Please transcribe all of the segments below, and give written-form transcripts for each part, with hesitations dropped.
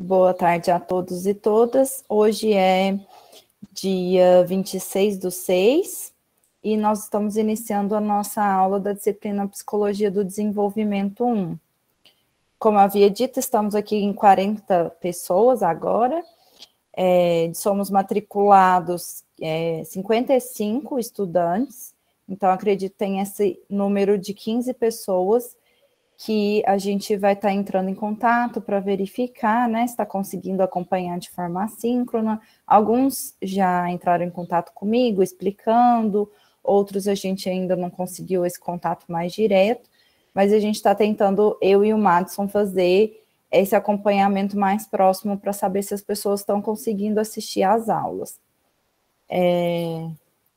Boa tarde a todos e todas. Hoje é dia 26/6 e nós estamos iniciando a nossa aula da disciplina Psicologia do Desenvolvimento 1. Como eu havia dito, estamos aqui em 40 pessoas agora, somos matriculados 55 estudantes, então acredito que tem esse número de 15 pessoas que a gente vai estar entrando em contato para verificar, né, se está conseguindo acompanhar de forma assíncrona. Alguns já entraram em contato comigo, explicando, outros a gente ainda não conseguiu esse contato mais direto, mas a gente está tentando, eu e o Madison, fazer esse acompanhamento mais próximo para saber se as pessoas estão conseguindo assistir às aulas.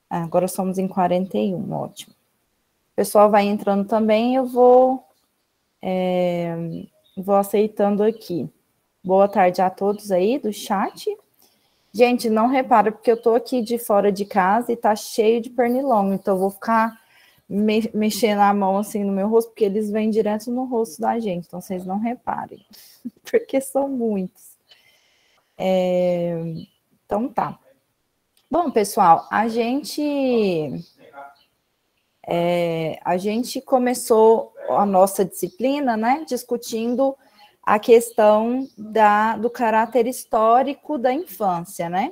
Agora somos em 41, ótimo. O pessoal vai entrando também, eu vou aceitando aqui. Boa tarde a todos aí do chat. Gente, não repara, porque eu tô aqui de fora de casa e tá cheio de pernilongo, então eu vou ficar mexendo a mão assim no meu rosto, porque eles vêm direto no rosto da gente, então vocês não reparem, porque são muitos. Então tá. Bom, pessoal, a gente começou a nossa disciplina, né, discutindo a questão do caráter histórico da infância, né?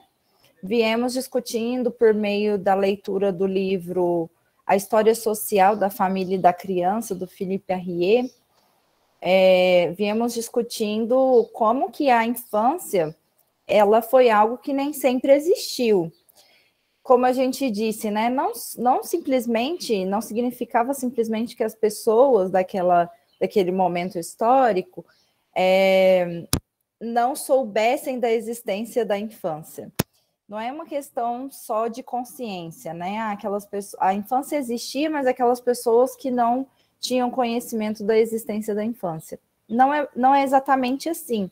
Viemos discutindo por meio da leitura do livro A História Social da Família e da Criança, do Philippe Arrier, viemos discutindo como que a infância, ela foi algo que nem sempre existiu. Como a gente disse, né, não significava simplesmente que as pessoas daquele momento histórico não soubessem da existência da infância. Não é uma questão só de consciência, né? A infância existia, mas aquelas pessoas que não tinham conhecimento da existência da infância. Não é exatamente assim.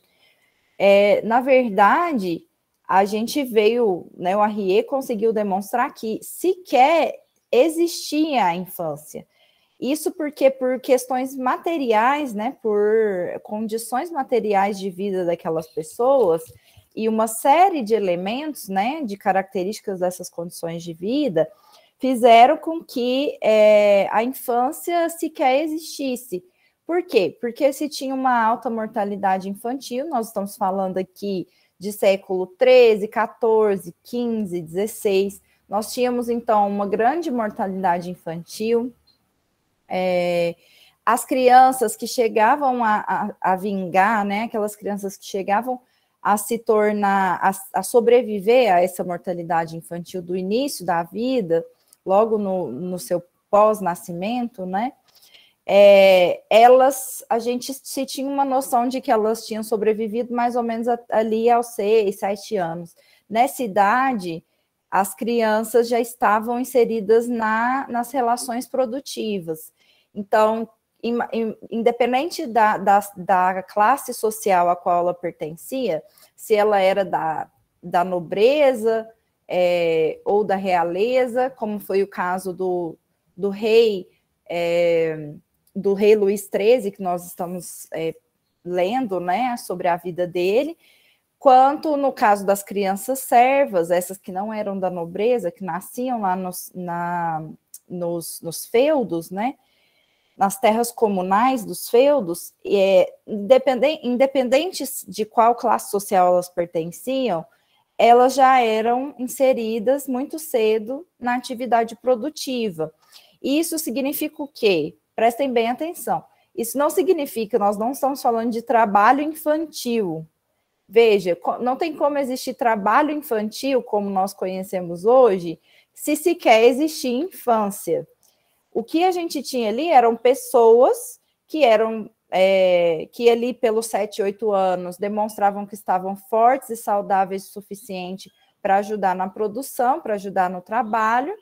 Na verdade, a gente veio, né, o Arrier conseguiu demonstrar que sequer existia a infância. Isso porque por questões materiais, né, por condições materiais de vida daquelas pessoas e uma série de elementos, né, de características dessas condições de vida, fizeram com que a infância sequer existisse. Por quê? Porque se tinha uma alta mortalidade infantil, nós estamos falando aqui de século 13, 14, 15, 16, nós tínhamos, então, uma grande mortalidade infantil. As crianças que chegavam a vingar, né, aquelas crianças que chegavam a se tornar, a sobreviver a essa mortalidade infantil do início da vida, logo no seu pós-nascimento, né, a gente se tinha uma noção de que elas tinham sobrevivido mais ou menos ali aos 6, 7 anos. Nessa idade, as crianças já estavam inseridas nas relações produtivas. Então, independente da classe social a qual ela pertencia, se ela era da nobreza ou da realeza, como foi o caso do rei Luís XIII, que nós estamos lendo, né, sobre a vida dele, quanto no caso das crianças servas, essas que não eram da nobreza, que nasciam lá nos feudos, né, nas terras comunais dos feudos, independentes de qual classe social elas pertenciam, elas já eram inseridas muito cedo na atividade produtiva. Isso significa o quê? Prestem bem atenção. Isso não significa, nós não estamos falando de trabalho infantil. Veja, não tem como existir trabalho infantil, como nós conhecemos hoje, se sequer existir infância. O que a gente tinha ali eram pessoas que ali pelos 7, 8 anos demonstravam que estavam fortes e saudáveis o suficiente para ajudar na produção, para ajudar no trabalho,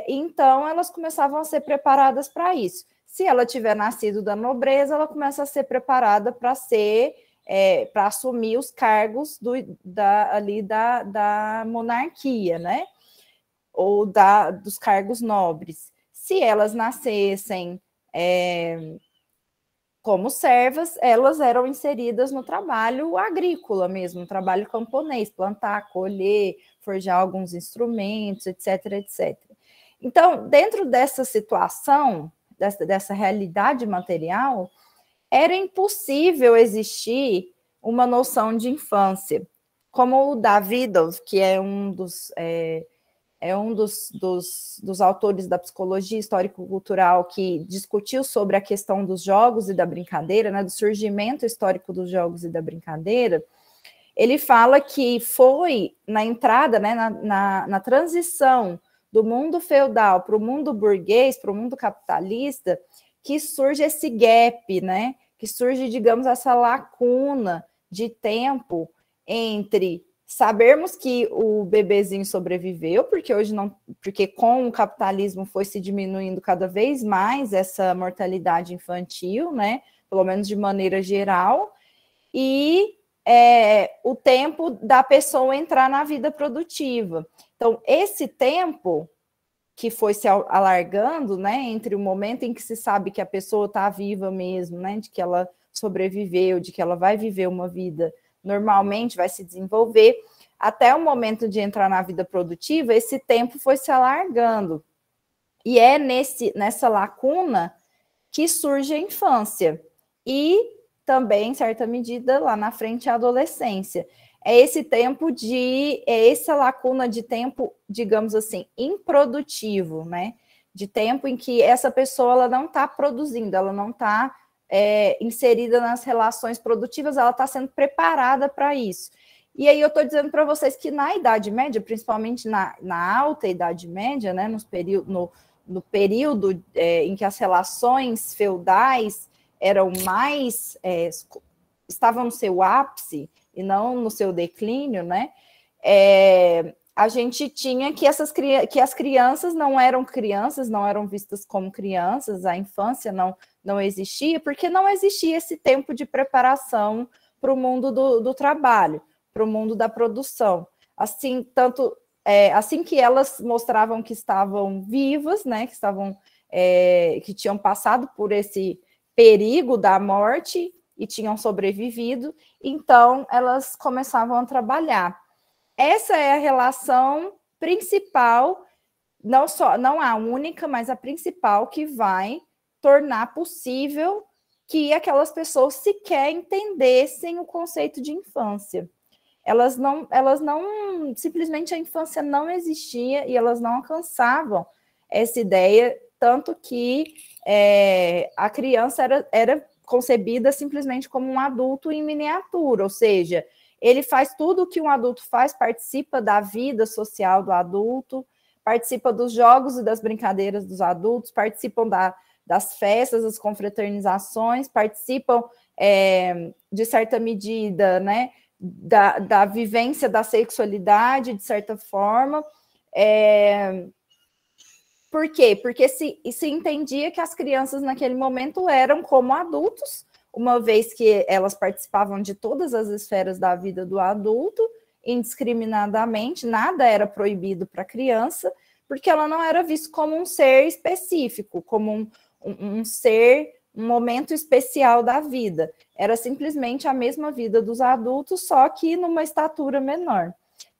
então elas começavam a ser preparadas para isso. Se ela tiver nascido da nobreza, ela começa a ser preparada para assumir os cargos da monarquia, né? Ou dos cargos nobres. Se elas nascessem como servas, elas eram inseridas no trabalho agrícola mesmo, no trabalho camponês, plantar, colher, forjar alguns instrumentos, etc, etc. Então, dentro dessa situação, dessa realidade material, era impossível existir uma noção de infância. Como o Davidov, que é um dos autores da psicologia histórico-cultural que discutiu sobre a questão dos jogos e da brincadeira, né, do surgimento histórico dos jogos e da brincadeira, ele fala que foi na entrada, né, na transição do mundo feudal para o mundo burguês, para o mundo capitalista, que surge esse gap, né, que surge, digamos, essa lacuna de tempo entre sabermos que o bebezinho sobreviveu, porque com o capitalismo foi se diminuindo cada vez mais essa mortalidade infantil, né? Pelo menos de maneira geral, e o tempo da pessoa entrar na vida produtiva. Então, esse tempo que foi se alargando, né, entre o momento em que se sabe que a pessoa está viva mesmo, né, de que ela sobreviveu, de que ela vai viver uma vida normalmente, vai se desenvolver, até o momento de entrar na vida produtiva, esse tempo foi se alargando. E é nessa lacuna que surge a infância. E também, em certa medida, lá na frente, a adolescência. É essa lacuna de tempo, digamos assim, improdutivo, né? De tempo em que essa pessoa ela não está produzindo, ela não está inserida nas relações produtivas, ela está sendo preparada para isso. E aí eu estou dizendo para vocês que na Idade Média, principalmente na alta Idade Média, né, no período em que as relações feudais eram mais estavam no seu ápice e não no seu declínio, né? A gente tinha que as crianças não eram vistas como crianças, a infância não existia, porque não existia esse tempo de preparação para o mundo do trabalho, para o mundo da produção. Assim, assim que elas mostravam que estavam vivas, né, que tinham passado por esse perigo da morte e tinham sobrevivido, então elas começavam a trabalhar. Essa é a relação principal, não a única, mas a principal que vai tornar possível que aquelas pessoas sequer entendessem o conceito de infância. Simplesmente a infância não existia e elas não alcançavam essa ideia, tanto que a criança era concebida simplesmente como um adulto em miniatura, ou seja, ele faz tudo o que um adulto faz, participa da vida social do adulto, participa dos jogos e das brincadeiras dos adultos, participam das festas, das confraternizações, participam, de certa medida, né, da vivência da sexualidade, de certa forma. Por quê? Porque se entendia que as crianças naquele momento eram como adultos, uma vez que elas participavam de todas as esferas da vida do adulto, indiscriminadamente, nada era proibido para a criança, porque ela não era vista como um ser específico, como um ser, um momento especial da vida. Era simplesmente a mesma vida dos adultos, só que numa estatura menor.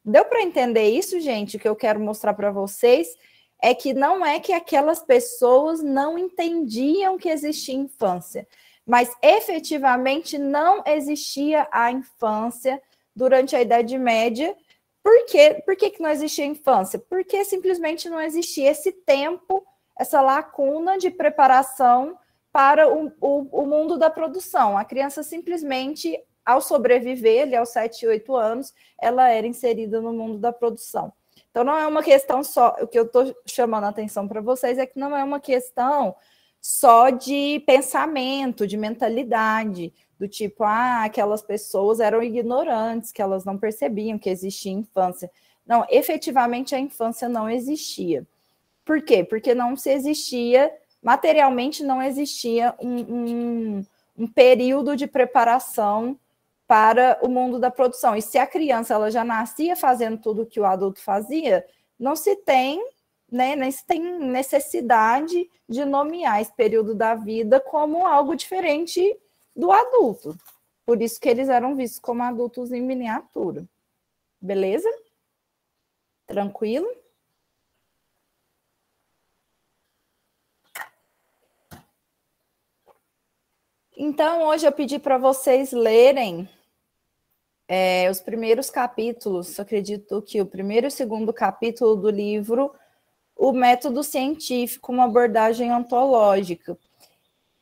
Deu para entender isso, gente? O que eu quero mostrar para vocês é que não é que aquelas pessoas não entendiam que existia infância, mas efetivamente não existia a infância durante a Idade Média. Por quê? Por que não existia infância? Porque simplesmente não existia esse tempo, essa lacuna de preparação para o mundo da produção. A criança simplesmente, ao sobreviver, ali aos 7, 8 anos, ela era inserida no mundo da produção. Então, não é uma questão só, o que eu estou chamando a atenção para vocês é que não é uma questão só de pensamento, de mentalidade, do tipo, aquelas pessoas eram ignorantes, que elas não percebiam que existia infância. Não, efetivamente a infância não existia. Por quê? Porque não se existia, materialmente não existia um período de preparação para o mundo da produção. E se a criança ela já nascia fazendo tudo o que o adulto fazia, não se tem, né, nem se tem necessidade de nomear esse período da vida como algo diferente do adulto. Por isso que eles eram vistos como adultos em miniatura. Beleza? Tranquilo? Então, hoje eu pedi para vocês lerem os primeiros capítulos, acredito que o primeiro e o segundo capítulo do livro O Método Científico, uma abordagem ontológica.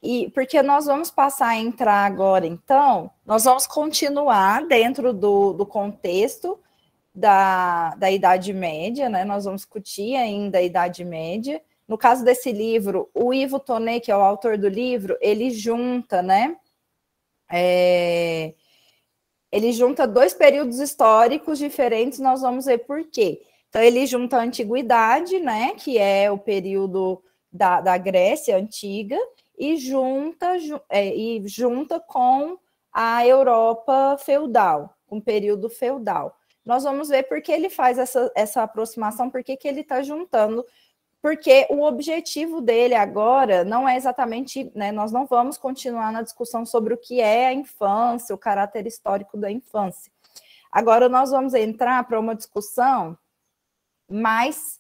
E porque nós vamos passar a entrar agora, então, nós vamos continuar dentro do contexto da Idade Média, né? Nós vamos discutir ainda a Idade Média. No caso desse livro, o Yves Tonnet, que é o autor do livro, ele junta, né? Ele junta dois períodos históricos diferentes, nós vamos ver por quê. Então, ele junta a Antiguidade, né? Que é o período da Grécia Antiga, e junta com a Europa feudal, com o período feudal. Nós vamos ver por que ele faz essa aproximação, por que ele está juntando, porque o objetivo dele agora não é exatamente, né, nós não vamos continuar na discussão sobre o que é a infância, o caráter histórico da infância. Agora nós vamos entrar para uma discussão mais,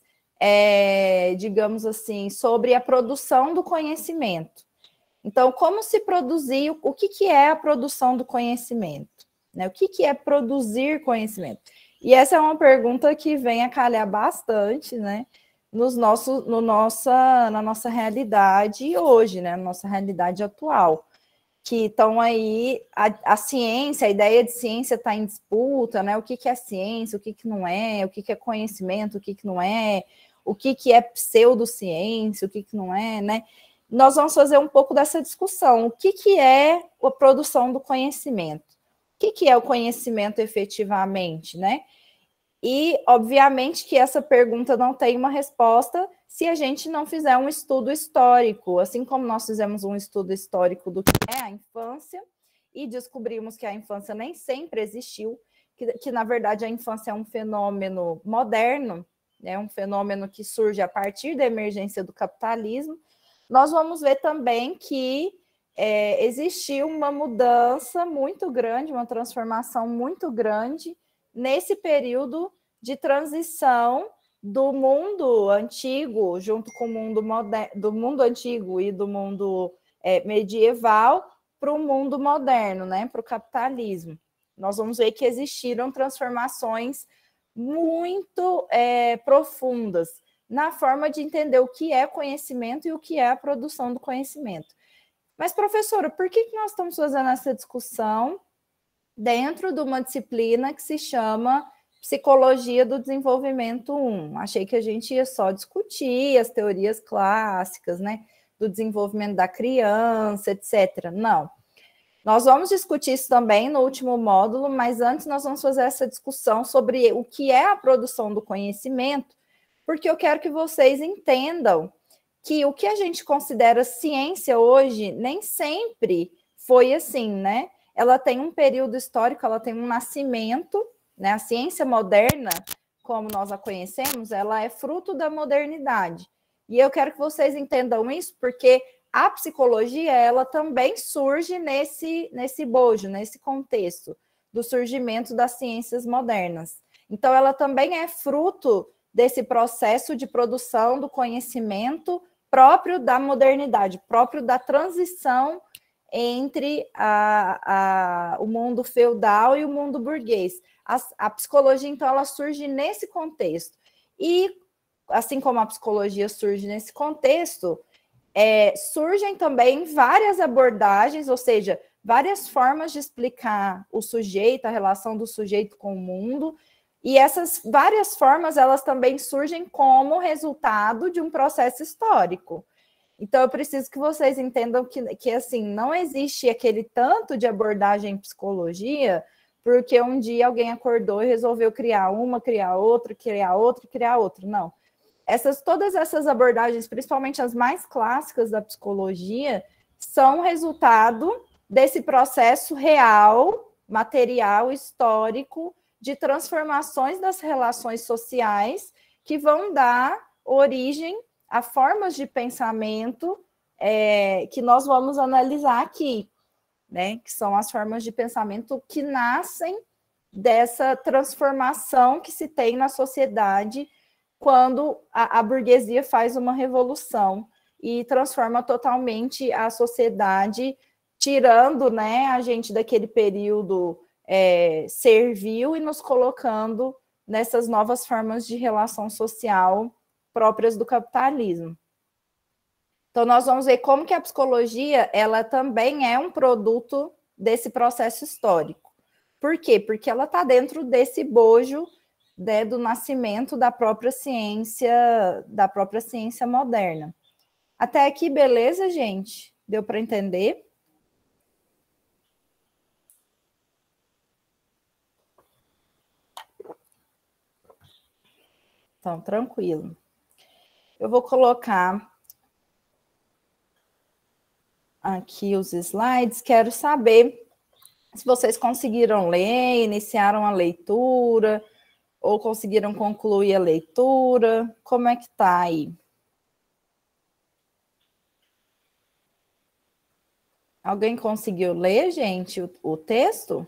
digamos assim, sobre a produção do conhecimento. Então, como se produzir, o que é a produção do conhecimento? Né? O que é produzir conhecimento? E essa é uma pergunta que vem a calhar bastante, né? Na nossa realidade hoje, né? Na nossa realidade atual. Que estão aí, a ciência, a ideia de ciência está em disputa, né? O que é ciência, o que não é, o que é conhecimento, o que não é, o que é pseudociência, o que não é, né? Nós vamos fazer um pouco dessa discussão. O que é a produção do conhecimento? O que é o conhecimento efetivamente, né? E, obviamente, que essa pergunta não tem uma resposta se a gente não fizer um estudo histórico, assim como nós fizemos um estudo histórico do que é a infância e descobrimos que a infância nem sempre existiu, que na verdade a infância é um fenômeno moderno, né, um fenômeno que surge a partir da emergência do capitalismo. Nós vamos ver também que existiu uma mudança muito grande, uma transformação muito grande nesse período de transição do mundo antigo, junto com o mundo moderno, do mundo antigo e do mundo medieval, para o mundo moderno, né, para o capitalismo. Nós vamos ver que existiram transformações muito profundas na forma de entender o que é conhecimento e o que é a produção do conhecimento. Mas, professora, por que nós estamos fazendo essa discussão dentro de uma disciplina que se chama Psicologia do Desenvolvimento 1? Achei que a gente ia só discutir as teorias clássicas, né, do desenvolvimento da criança, etc. Não. Nós vamos discutir isso também no último módulo, mas antes nós vamos fazer essa discussão sobre o que é a produção do conhecimento, porque eu quero que vocês entendam que o que a gente considera ciência hoje nem sempre foi assim, né? Ela tem um período histórico, ela tem um nascimento, né? A ciência moderna, como nós a conhecemos, ela é fruto da modernidade. E eu quero que vocês entendam isso, porque a psicologia, ela também surge nesse bojo, nesse contexto do surgimento das ciências modernas. Então, ela também é fruto desse processo de produção do conhecimento próprio da modernidade, próprio da transição entre o mundo feudal e o mundo burguês. A psicologia, então, ela surge nesse contexto. E, assim como a psicologia surge nesse contexto, surgem também várias abordagens, ou seja, várias formas de explicar o sujeito, a relação do sujeito com o mundo, e essas várias formas, elas também surgem como resultado de um processo histórico. Então, eu preciso que vocês entendam que assim, não existe aquele tanto de abordagem em psicologia, porque um dia alguém acordou e resolveu criar uma, criar outra, criar outra, criar outra. Não. Todas essas abordagens, principalmente as mais clássicas da psicologia, são resultado desse processo real, material, histórico, de transformações das relações sociais que vão dar origem a formas de pensamento que nós vamos analisar aqui. né? Que são as formas de pensamento que nascem dessa transformação que se tem na sociedade quando a burguesia faz uma revolução e transforma totalmente a sociedade, tirando, né, a gente daquele período servil e nos colocando nessas novas formas de relação social próprias do capitalismo. Então, nós vamos ver como que a psicologia, ela também é um produto desse processo histórico. Por quê? Porque ela está dentro desse bojo, né, do nascimento da própria ciência moderna. Até aqui, beleza, gente? Deu para entender? Então, tranquilo. Eu vou colocar aqui os slides. Quero saber se vocês conseguiram ler, iniciaram a leitura, ou conseguiram concluir a leitura. Como é que tá aí? Alguém conseguiu ler, gente, o texto?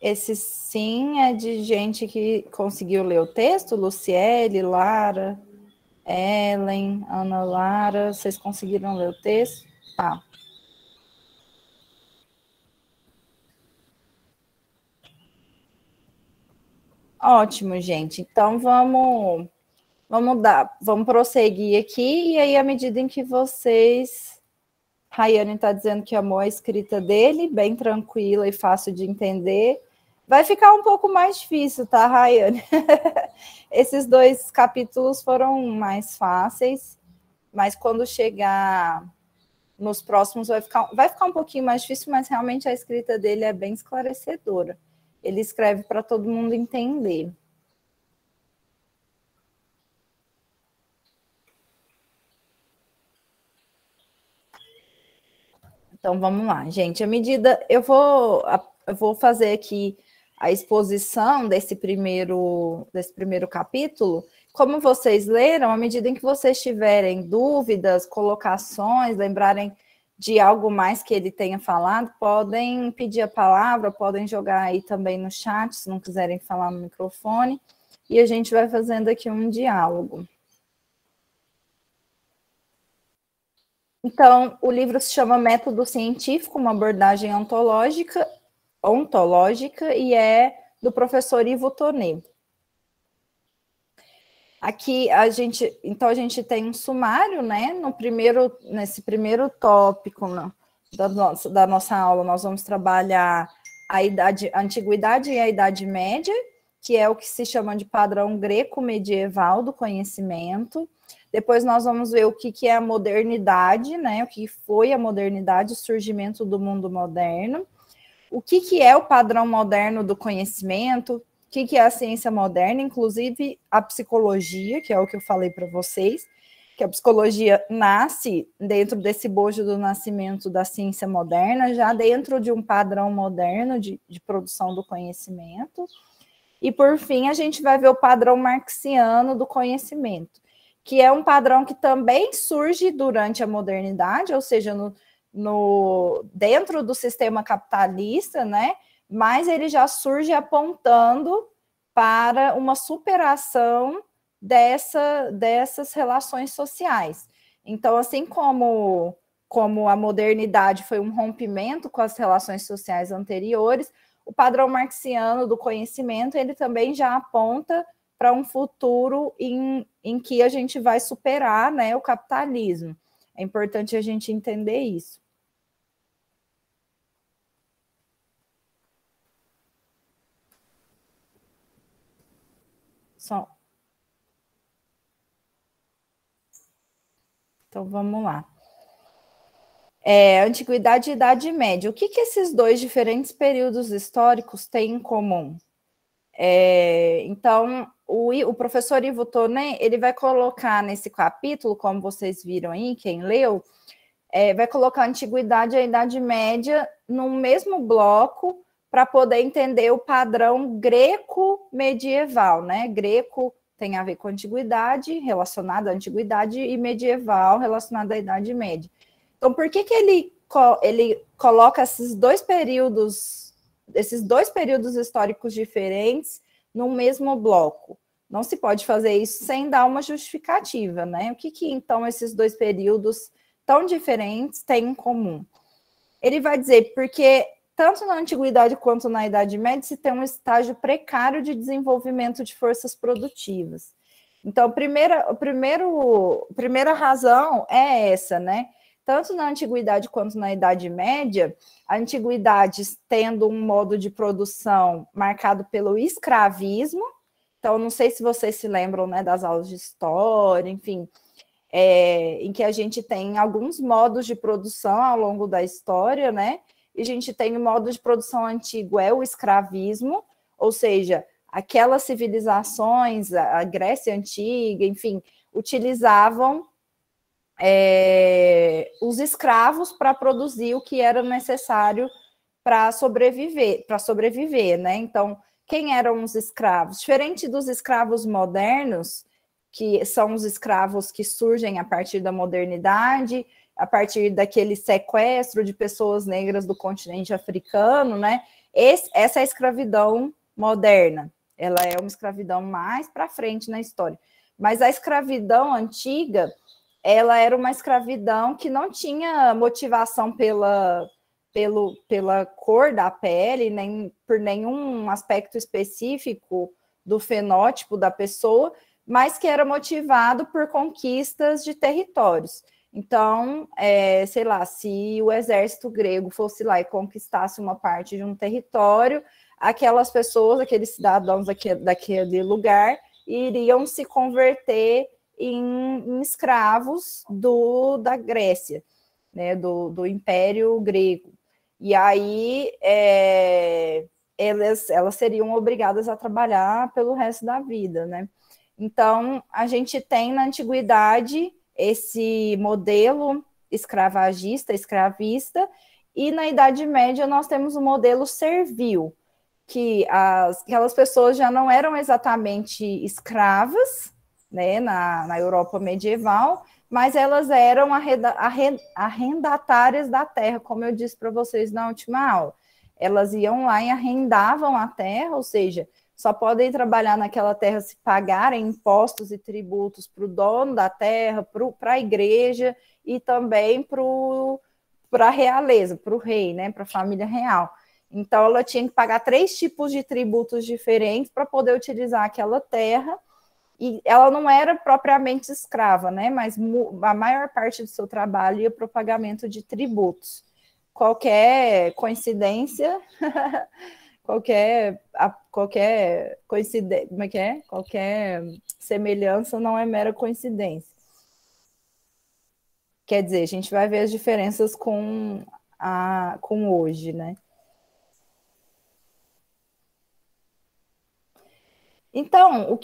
Esse sim é de gente que conseguiu ler o texto, Luciele, Lara, Ellen, Ana Lara, vocês conseguiram ler o texto? Tá. Ótimo, gente. Então vamos prosseguir aqui, e aí, à medida em que vocês. Rayane está dizendo que amou a escrita dele, bem tranquila e fácil de entender. Vai ficar um pouco mais difícil, tá, Rayane? Esses 2 capítulos foram mais fáceis, mas quando chegar nos próximos vai ficar um pouquinho mais difícil, mas realmente a escrita dele é bem esclarecedora. Ele escreve para todo mundo entender. Então, vamos lá, gente. À medida, eu vou fazer aqui a exposição desse primeiro capítulo. Como vocês leram, à medida em que vocês tiverem dúvidas, colocações, lembrarem de algo mais que ele tenha falado, podem pedir a palavra, podem jogar aí também no chat, se não quiserem falar no microfone, e a gente vai fazendo aqui um diálogo. Então, o livro se chama Método Científico, uma abordagem ontológica, e é do professor Ivo Tonet. Aqui a gente tem um sumário, né? Nesse primeiro tópico da nossa aula, nós vamos trabalhar a antiguidade e a Idade Média, que é o que se chama de padrão greco-medieval do conhecimento. Depois nós vamos ver o que é a modernidade, né? O que foi a modernidade, o surgimento do mundo moderno. O que é o padrão moderno do conhecimento, o que é a ciência moderna, inclusive a psicologia, que é o que eu falei para vocês, que a psicologia nasce dentro desse bojo do nascimento da ciência moderna, já dentro de um padrão moderno de produção do conhecimento. E, por fim, a gente vai ver o padrão marxiano do conhecimento, que é um padrão que também surge durante a modernidade, ou seja, dentro do sistema capitalista, né? Mas ele já surge apontando para uma superação dessas relações sociais. Então, assim como a modernidade foi um rompimento com as relações sociais anteriores, o padrão marxiano do conhecimento, ele também já aponta para um futuro em que a gente vai superar, né, o capitalismo. É importante a gente entender isso. Então, vamos lá. Antiguidade e Idade Média. O que esses 2 diferentes períodos históricos têm em comum? Então, o professor Ivo Tonet, ele vai colocar nesse capítulo, como vocês viram aí, quem leu, vai colocar a Antiguidade e a Idade Média no mesmo bloco para poder entender o padrão greco-medieval, né? Greco tem a ver com a Antiguidade, relacionado à Antiguidade, e medieval, relacionado à Idade Média. Então, por que ele coloca esses dois períodos históricos diferentes no mesmo bloco? Não se pode fazer isso sem dar uma justificativa, né? O que então esses dois períodos tão diferentes têm em comum? Ele vai dizer, porque tanto na Antiguidade quanto na Idade Média se tem um estágio precário de desenvolvimento de forças produtivas. Então, a primeira razão é essa, né? Tanto na Antiguidade quanto na Idade Média, a Antiguidade tendo um modo de produção marcado pelo escravismo. Então, não sei se vocês se lembram, né, das aulas de história, enfim, em que a gente tem alguns modos de produção ao longo da história, né? E a gente tem o modo de produção antigo, é o escravismo, ou seja, aquelas civilizações, a Grécia Antiga, enfim, utilizavam os escravos para produzir o que era necessário para sobreviver, né? Então, quem eram os escravos? Diferente dos escravos modernos, que são os escravos que surgem a partir da modernidade, a partir daquele sequestro de pessoas negras do continente africano, né? Essa é a escravidão moderna. Ela é uma escravidão mais para frente na história. Mas a escravidão antiga, ela era uma escravidão que não tinha motivação pela cor da pele, nem por nenhum aspecto específico do fenótipo da pessoa, mas que era motivado por conquistas de territórios. Então, sei lá, se o exército grego fosse lá e conquistasse uma parte de um território, aquelas pessoas, aqueles cidadãos daquele lugar, iriam se converter em escravos da Grécia, né, do Império Grego. E aí elas seriam obrigadas a trabalhar pelo resto da vida, né? Então, a gente tem na Antiguidade esse modelo escravagista, escravista, e na Idade Média nós temos o modelo servil, que aquelas pessoas já não eram exatamente escravas, né, na Europa medieval, mas elas eram arrendatárias da terra, como eu disse para vocês na última aula. Elas iam lá e arrendavam a terra, ou seja, só podem trabalhar naquela terra se pagarem impostos e tributos para o dono da terra, para a igreja e também para a realeza, para o rei, né, para a família real. Então, ela tinha que pagar 3 tipos de tributos diferentes para poder utilizar aquela terra, e ela não era propriamente escrava, né, mas a maior parte do seu trabalho ia para o pagamento de tributos. Qualquer coincidência... qualquer coincidência, como é que é? Qualquer semelhança não é mera coincidência. Quer dizer, a gente vai ver as diferenças com hoje, né? Então,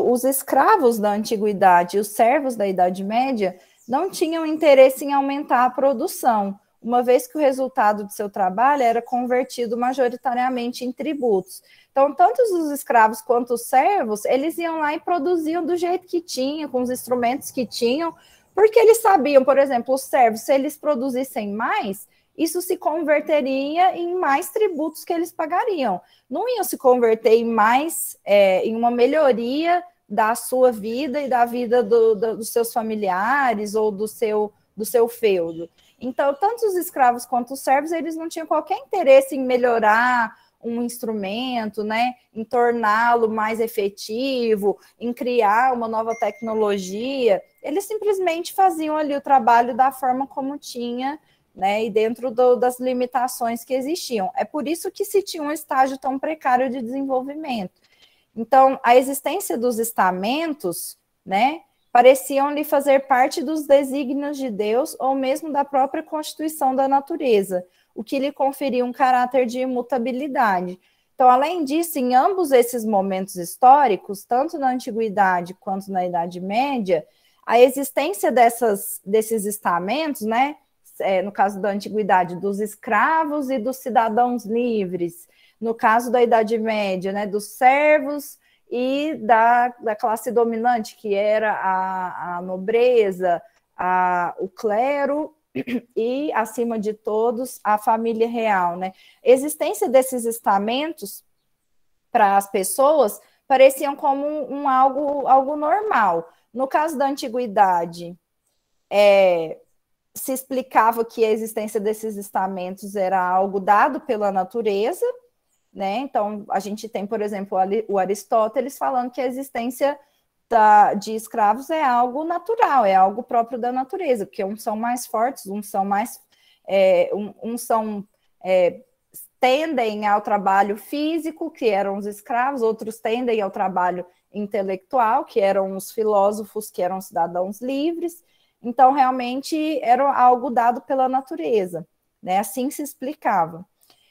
os escravos da antiguidade e os servos da Idade Média não tinham interesse em aumentar a produção, uma vez que o resultado do seu trabalho era convertido majoritariamente em tributos. Então, tanto os escravos quanto os servos, eles iam lá e produziam do jeito que tinham, com os instrumentos que tinham, porque eles sabiam, por exemplo, os servos, se eles produzissem mais, isso se converteria em mais tributos que eles pagariam. Não iam se converter em mais, em uma melhoria da sua vida e da vida dos seus familiares ou do seu feudo. Então, tanto os escravos quanto os servos, eles não tinham qualquer interesse em melhorar um instrumento, né, em torná-lo mais efetivo, em criar uma nova tecnologia. Eles simplesmente faziam ali o trabalho da forma como tinha, né, e dentro das limitações que existiam. É por isso que se tinha um estágio tão precário de desenvolvimento. Então, a existência dos estamentos, né, pareciam lhe fazer parte dos desígnios de Deus ou mesmo da própria constituição da natureza, o que lhe conferia um caráter de imutabilidade. Então, além disso, em ambos esses momentos históricos, tanto na Antiguidade quanto na Idade Média, a existência desses estamentos, né, no caso da Antiguidade, dos escravos e dos cidadãos livres, no caso da Idade Média, né, dos servos e da classe dominante, que era a nobreza, o clero e, acima de todos, a família real, né? A existência desses estamentos para as pessoas pareciam como algo normal. No caso da antiguidade, se explicava que a existência desses estamentos era algo dado pela natureza, né? Então, a gente tem, por exemplo, o Aristóteles falando que a existência de escravos é algo natural, é algo próprio da natureza, porque uns são mais fortes, uns são mais tendem ao trabalho físico, que eram os escravos, outros tendem ao trabalho intelectual, que eram os filósofos, que eram cidadãos livres. Então, realmente, era algo dado pela natureza, né? Assim se explicava.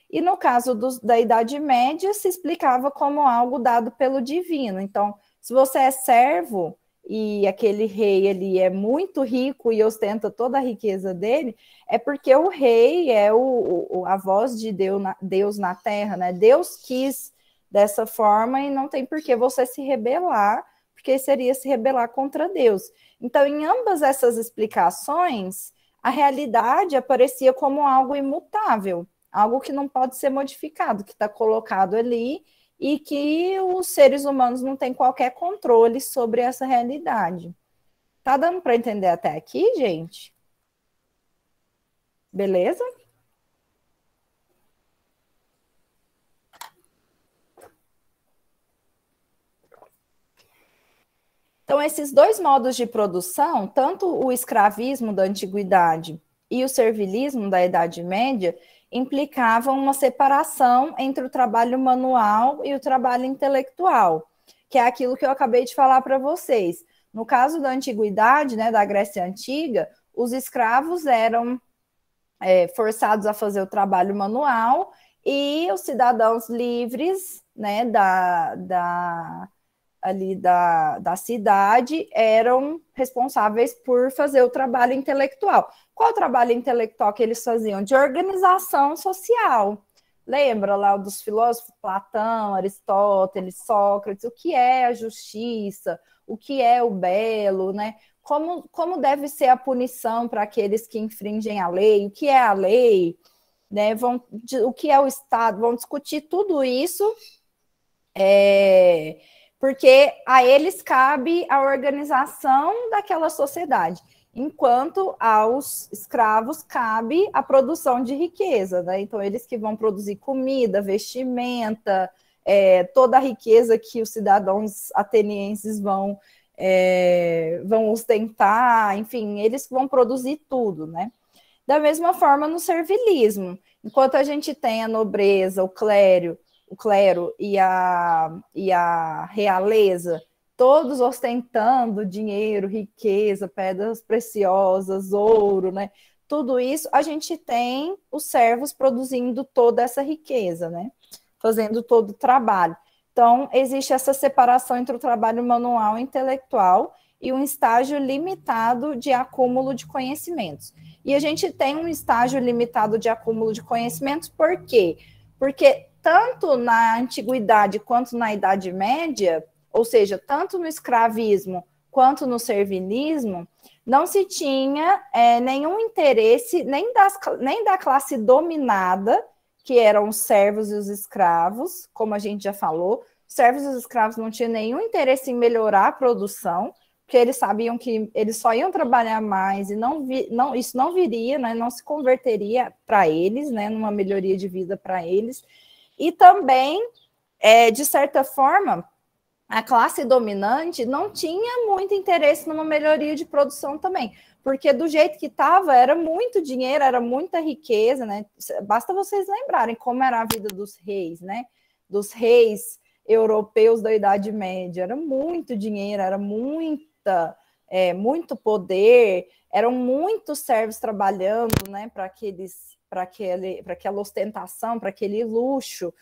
E no caso da Idade Média, se explicava como algo dado pelo divino. Então, se você é servo e aquele rei ele é muito rico e ostenta toda a riqueza dele, é porque o rei é a voz de Deus na terra, né? Deus quis dessa forma e não tem por que você se rebelar, porque seria se rebelar contra Deus. Então, em ambas essas explicações, a realidade aparecia como algo imutável, algo que não pode ser modificado, que está colocado ali e que os seres humanos não têm qualquer controle sobre essa realidade. Tá dando para entender até aqui, gente? Beleza? Então, esses dois modos de produção, tanto o escravismo da antiguidade e o servilismo da Idade Média, implicavam uma separação entre o trabalho manual e o trabalho intelectual, que é aquilo que eu acabei de falar para vocês. No caso da antiguidade, né, da Grécia Antiga, os escravos eram forçados a fazer o trabalho manual e os cidadãos livres, né, da cidade eram responsáveis por fazer o trabalho intelectual. Qual o trabalho intelectual que eles faziam? De organização social. Lembra lá dos filósofos Platão, Aristóteles, Sócrates, o que é a justiça, o que é o belo, né? Como deve ser a punição para aqueles que infringem a lei, o que é a lei, né? O que é o Estado, vão discutir tudo isso, porque a eles cabe a organização daquela sociedade, enquanto aos escravos cabe a produção de riqueza, né? Então, eles que vão produzir comida, vestimenta, toda a riqueza que os cidadãos atenienses vão ostentar, enfim, eles vão produzir tudo, né? Da mesma forma no servilismo, enquanto a gente tem a nobreza, o clero e a realeza, todos ostentando dinheiro, riqueza, pedras preciosas, ouro, né? Tudo isso, a gente tem os servos produzindo toda essa riqueza, né? Fazendo todo o trabalho. Então, existe essa separação entre o trabalho manual e intelectual e um estágio limitado de acúmulo de conhecimentos. E a gente tem um estágio limitado de acúmulo de conhecimentos, por quê? Porque tanto na antiguidade quanto na Idade Média, ou seja, tanto no escravismo quanto no servilismo, não se tinha nenhum interesse nem da classe dominada, que eram os servos e os escravos, como a gente já falou. Os servos e os escravos não tinham nenhum interesse em melhorar a produção, porque eles sabiam que eles só iam trabalhar mais e isso não viria, né, não se converteria para eles, né, numa melhoria de vida para eles. E também, de certa forma, a classe dominante não tinha muito interesse numa melhoria de produção também, porque do jeito que estava, era muito dinheiro, era muita riqueza, né? Basta vocês lembrarem como era a vida dos reis, né? Dos reis europeus da Idade Média. Era muito dinheiro, era muito poder, eram muitos servos trabalhando, né? Para aquela ostentação, para aquele luxo.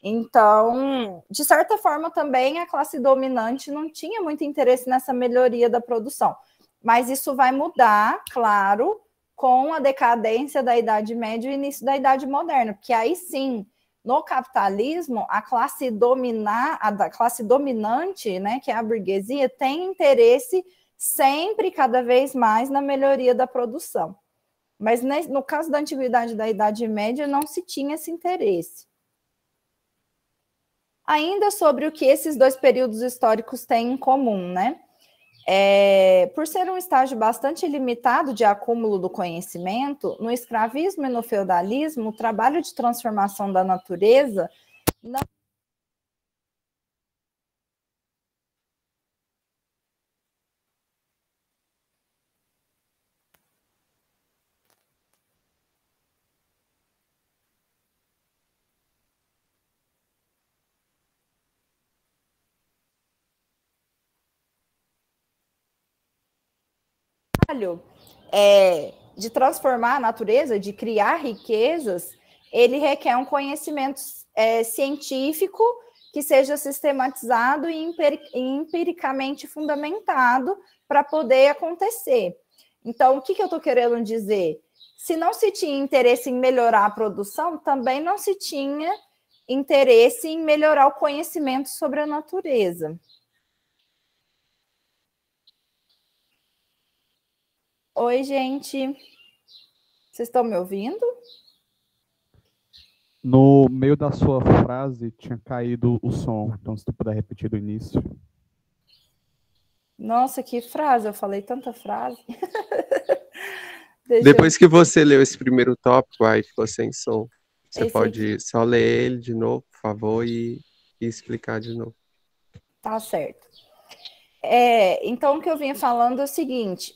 Então, de certa forma, também a classe dominante não tinha muito interesse nessa melhoria da produção. Mas isso vai mudar, claro, com a decadência da Idade Média e o início da Idade Moderna, porque aí sim, no capitalismo, a classe dominante, né, que é a burguesia, tem interesse sempre, cada vez mais, na melhoria da produção. Mas no caso da Antiguidade e da Idade Média, não se tinha esse interesse. Ainda sobre o que esses dois períodos históricos têm em comum, né? Por ser um estágio bastante limitado de acúmulo do conhecimento, no escravismo e no feudalismo, o trabalho de transformação da natureza não de transformar a natureza, de criar riquezas, ele requer um conhecimento científico que seja sistematizado e empiricamente fundamentado para poder acontecer. Então, o que eu estou querendo dizer? Se não se tinha interesse em melhorar a produção, também não se tinha interesse em melhorar o conhecimento sobre a natureza. Oi, gente. Vocês estão me ouvindo? No meio da sua frase tinha caído o som, então se tu puder repetir do início. Nossa, que frase! Eu falei tanta frase. Depois que você leu esse primeiro tópico, aí ficou sem som. Você Esse pode aqui. só ler ele de novo, por favor, e explicar de novo. Tá certo. Então, o que eu vinha falando é o seguinte: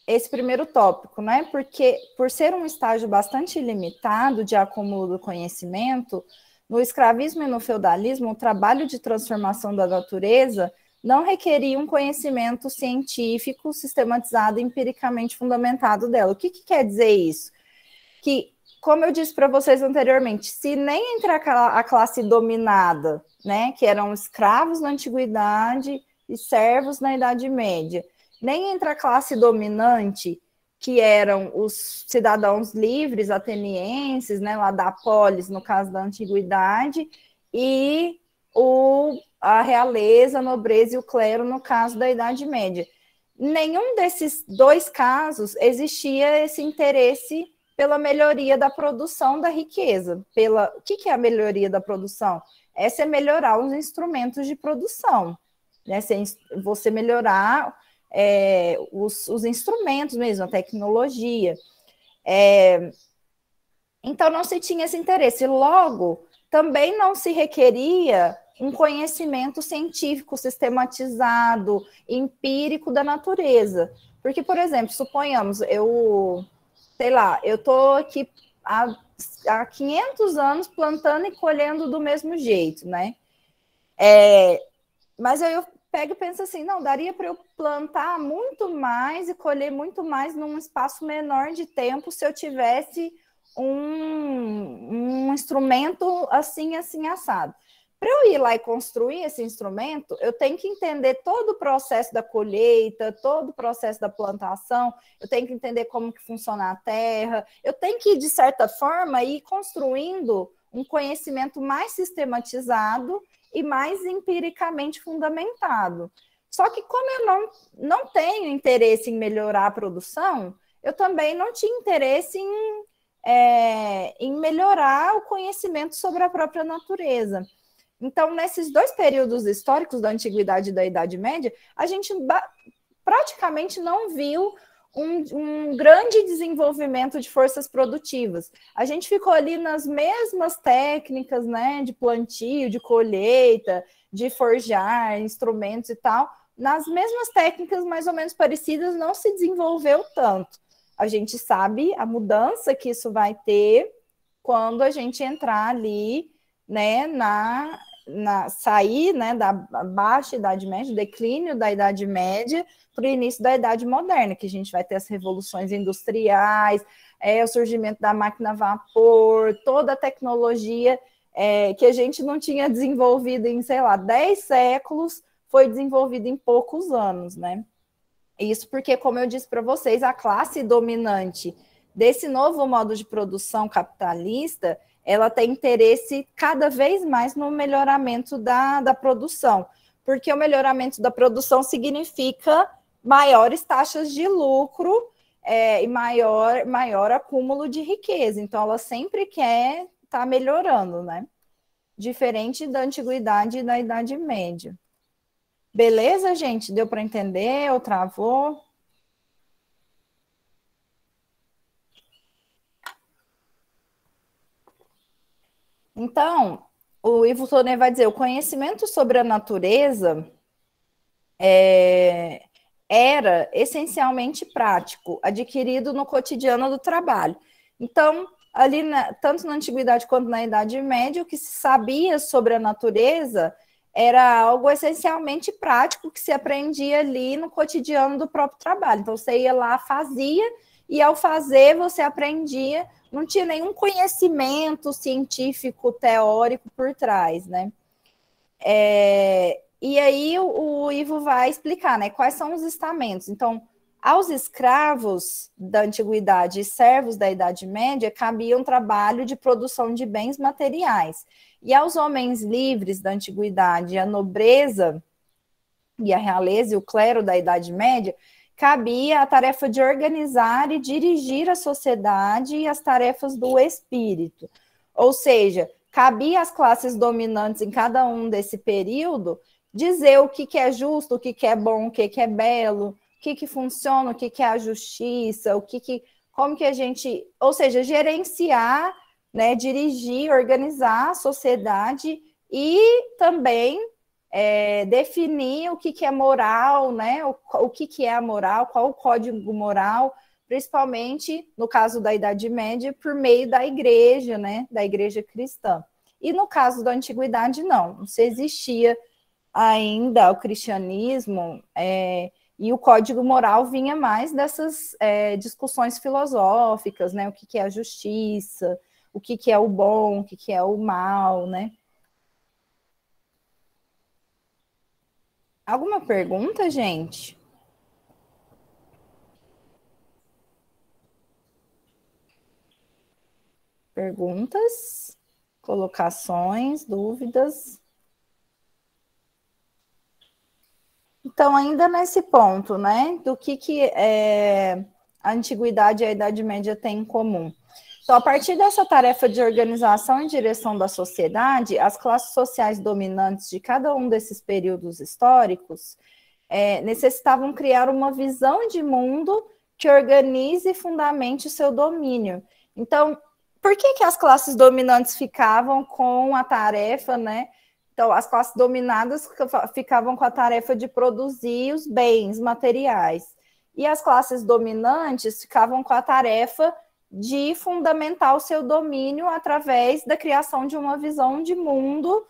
esse primeiro tópico, né? Porque por ser um estágio bastante limitado de acúmulo do conhecimento, no escravismo e no feudalismo, o trabalho de transformação da natureza não requeria um conhecimento científico sistematizado e empiricamente fundamentado dela. O que quer dizer isso? Que, como eu disse para vocês anteriormente, se nem entre a classe dominada, né, que eram escravos na antiguidade e servos na Idade Média, nem entre a classe dominante, que eram os cidadãos livres atenienses, né, lá da polis, no caso da antiguidade, e a realeza, a nobreza e o clero, no caso da Idade Média. Nenhum desses dois casos existia esse interesse pela melhoria da produção da riqueza. O que é a melhoria da produção? Essa é melhorar os instrumentos de produção, né? Você melhorar os instrumentos mesmo, a tecnologia. Então, não se tinha esse interesse. Logo, também não se requeria um conhecimento científico sistematizado, empírico da natureza. Porque, por exemplo, suponhamos, eu estou aqui há 500 anos plantando e colhendo do mesmo jeito, né? Mas aí eu pego e penso assim, não, daria para eu plantar muito mais e colher muito mais num espaço menor de tempo se eu tivesse um instrumento assim, assim, assado. Para eu ir lá e construir esse instrumento, eu tenho que entender todo o processo da colheita, todo o processo da plantação, eu tenho que entender como que funciona a terra, eu tenho que, de certa forma, ir construindo um conhecimento mais sistematizado e mais empiricamente fundamentado. Só que como eu não tenho interesse em melhorar a produção, eu também não tinha interesse em melhorar o conhecimento sobre a própria natureza. Então, nesses dois períodos históricos da Antiguidade e da Idade Média, a gente praticamente não viu um grande desenvolvimento de forças produtivas. A gente ficou ali nas mesmas técnicas, né, de plantio, de colheita, de forjar instrumentos e tal, nas mesmas técnicas mais ou menos parecidas, não se desenvolveu tanto. A gente sabe a mudança que isso vai ter quando a gente entrar ali, né, sair, né, da baixa Idade Média, declínio da Idade Média para o início da Idade Moderna, que a gente vai ter as revoluções industriais, o surgimento da máquina a vapor, toda a tecnologia que a gente não tinha desenvolvido em, sei lá, 10 séculos, foi desenvolvido em poucos anos, né? Isso porque, como eu disse para vocês, a classe dominante desse novo modo de produção capitalista, ela tem interesse cada vez mais no melhoramento da produção, porque o melhoramento da produção significa maiores taxas de lucro e maior acúmulo de riqueza. Então, ela sempre quer estar melhorando, né? Diferente da antiguidade e da Idade Média. Beleza, gente? Deu para entender ou travou? Então, o Ivo Tonet vai dizer, o conhecimento sobre a natureza era essencialmente prático, adquirido no cotidiano do trabalho. Então, ali, tanto na Antiguidade quanto na Idade Média, o que se sabia sobre a natureza era algo essencialmente prático que se aprendia ali no cotidiano do próprio trabalho. Então, você ia lá, fazia, e ao fazer, você aprendia, não tinha nenhum conhecimento científico, teórico por trás, né? E aí o Ivo vai explicar, né, quais são os estamentos. Então, aos escravos da antiguidade e servos da Idade Média cabia um trabalho de produção de bens materiais. E aos homens livres da antiguidade, a nobreza e a realeza e o clero da Idade Média, cabia a tarefa de organizar e dirigir a sociedade e as tarefas do espírito. Ou seja, cabia às classes dominantes em cada um desse período dizer o que é justo, o que é bom, o que é belo, o que funciona, o que é a justiça, como que a gente, ou seja, gerenciar, né, dirigir, organizar a sociedade e também definir o que é moral, né, o que é a moral, qual o código moral, principalmente no caso da Idade Média, por meio da igreja, né, da igreja cristã. E no caso da antiguidade, não se existia ainda o cristianismo, e o código moral vinha mais dessas discussões filosóficas, né? O que é a justiça, o que é o bom, o que é o mal, né? Alguma pergunta, gente? Perguntas? Colocações? Dúvidas? Então, ainda nesse ponto, né, do que a antiguidade e a Idade Média têm em comum. Então, a partir dessa tarefa de organização e direção da sociedade, as classes sociais dominantes de cada um desses períodos históricos necessitavam criar uma visão de mundo que organize e fundamente o seu domínio. Então, por que as classes dominantes ficavam com a tarefa, né? Então, as classes dominadas ficavam com a tarefa de produzir os bens materiais. E as classes dominantes ficavam com a tarefa de fundamentar o seu domínio através da criação de uma visão de mundo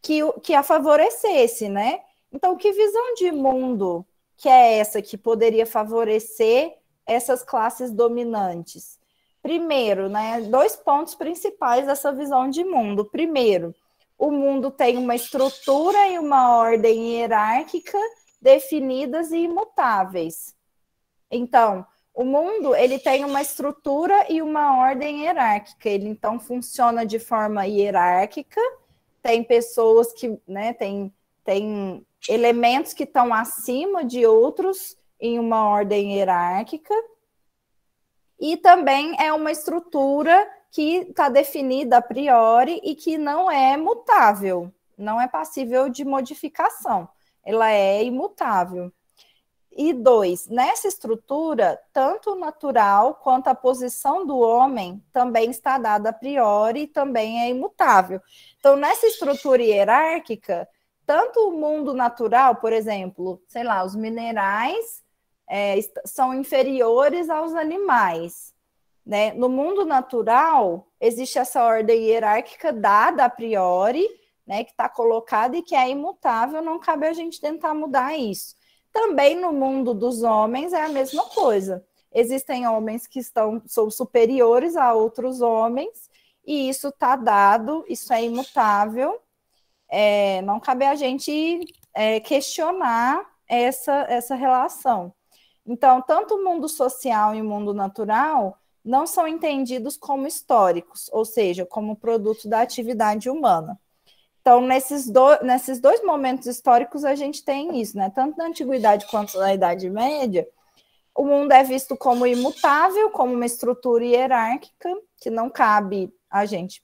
que a favorecesse, né? Então, que visão de mundo que é essa que poderia favorecer essas classes dominantes? Primeiro, né, 2 pontos principais dessa visão de mundo. Primeiro, o mundo tem uma estrutura e uma ordem hierárquica definidas e imutáveis. Então, o mundo ele tem uma estrutura e uma ordem hierárquica. Ele, então, funciona de forma hierárquica. Tem pessoas que, né, tem elementos que estão acima de outros em uma ordem hierárquica. E também é uma estrutura que está definida a priori e que não é mutável, não é passível de modificação, ela é imutável. E 2, nessa estrutura, tanto o natural quanto a posição do homem também está dada a priori e também é imutável. Então, nessa estrutura hierárquica, tanto o mundo natural, por exemplo, sei lá, os minerais são inferiores aos animais. Né? No mundo natural, existe essa ordem hierárquica dada a priori, né, que está colocada e que é imutável, não cabe a gente tentar mudar isso. Também no mundo dos homens é a mesma coisa. Existem homens que são superiores a outros homens e isso está dado, isso é imutável, não cabe a gente questionar essa relação. Então, tanto o mundo social e o mundo natural não são entendidos como históricos, ou seja, como produto da atividade humana. Então, nesses dois momentos históricos, a gente tem isso, né? Tanto na Antiguidade quanto na Idade Média, o mundo é visto como imutável, como uma estrutura hierárquica, que não cabe a gente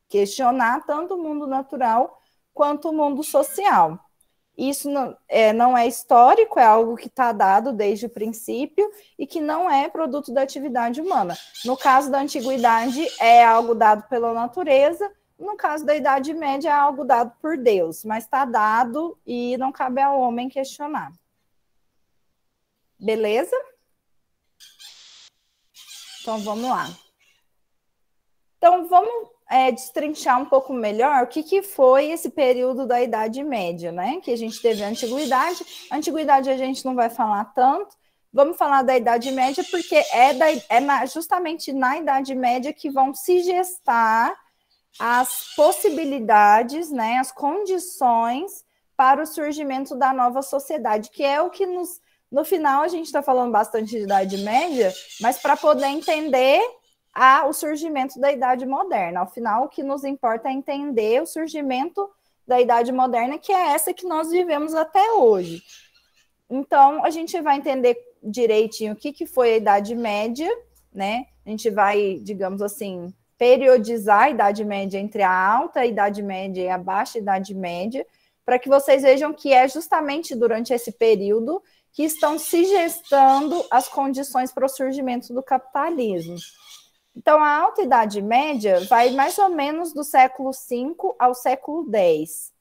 questionar tanto o mundo natural quanto o mundo social. Isso não é histórico, é algo que está dado desde o princípio e que não é produto da atividade humana. No caso da Antiguidade, é algo dado pela natureza, no caso da Idade Média, é algo dado por Deus, mas está dado e não cabe ao homem questionar. Beleza? Então, vamos lá. Então, vamos destrinchar um pouco melhor o que foi esse período da Idade Média, né? Que a gente teve a Antiguidade. A Antiguidade a gente não vai falar tanto. Vamos falar da Idade Média, porque justamente na Idade Média que vão se gestar as possibilidades, né, as condições para o surgimento da nova sociedade, que é o que no final a gente está falando bastante de Idade Média, mas para poder entender o surgimento da Idade Moderna. Ao final, o que nos importa é entender o surgimento da Idade Moderna, que é essa que nós vivemos até hoje. Então, a gente vai entender direitinho o que foi a Idade Média, né? A gente vai, digamos assim, periodizar a Idade Média entre a alta Idade Média e a baixa Idade Média, para que vocês vejam que é justamente durante esse período que estão se gestando as condições para o surgimento do capitalismo. Então, a Alta Idade Média vai mais ou menos do século V ao século X.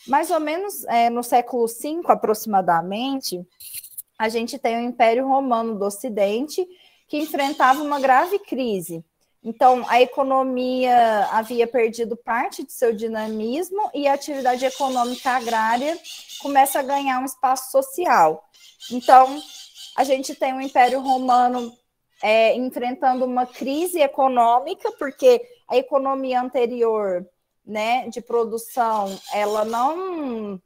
Mais ou menos no século V, aproximadamente, a gente tem o Império Romano do Ocidente, que enfrentava uma grave crise. Então, a economia havia perdido parte de seu dinamismo e a atividade econômica agrária começa a ganhar um espaço social. Então, a gente tem o Império Romano enfrentando uma crise econômica, porque a economia anterior, né, de produção, ela não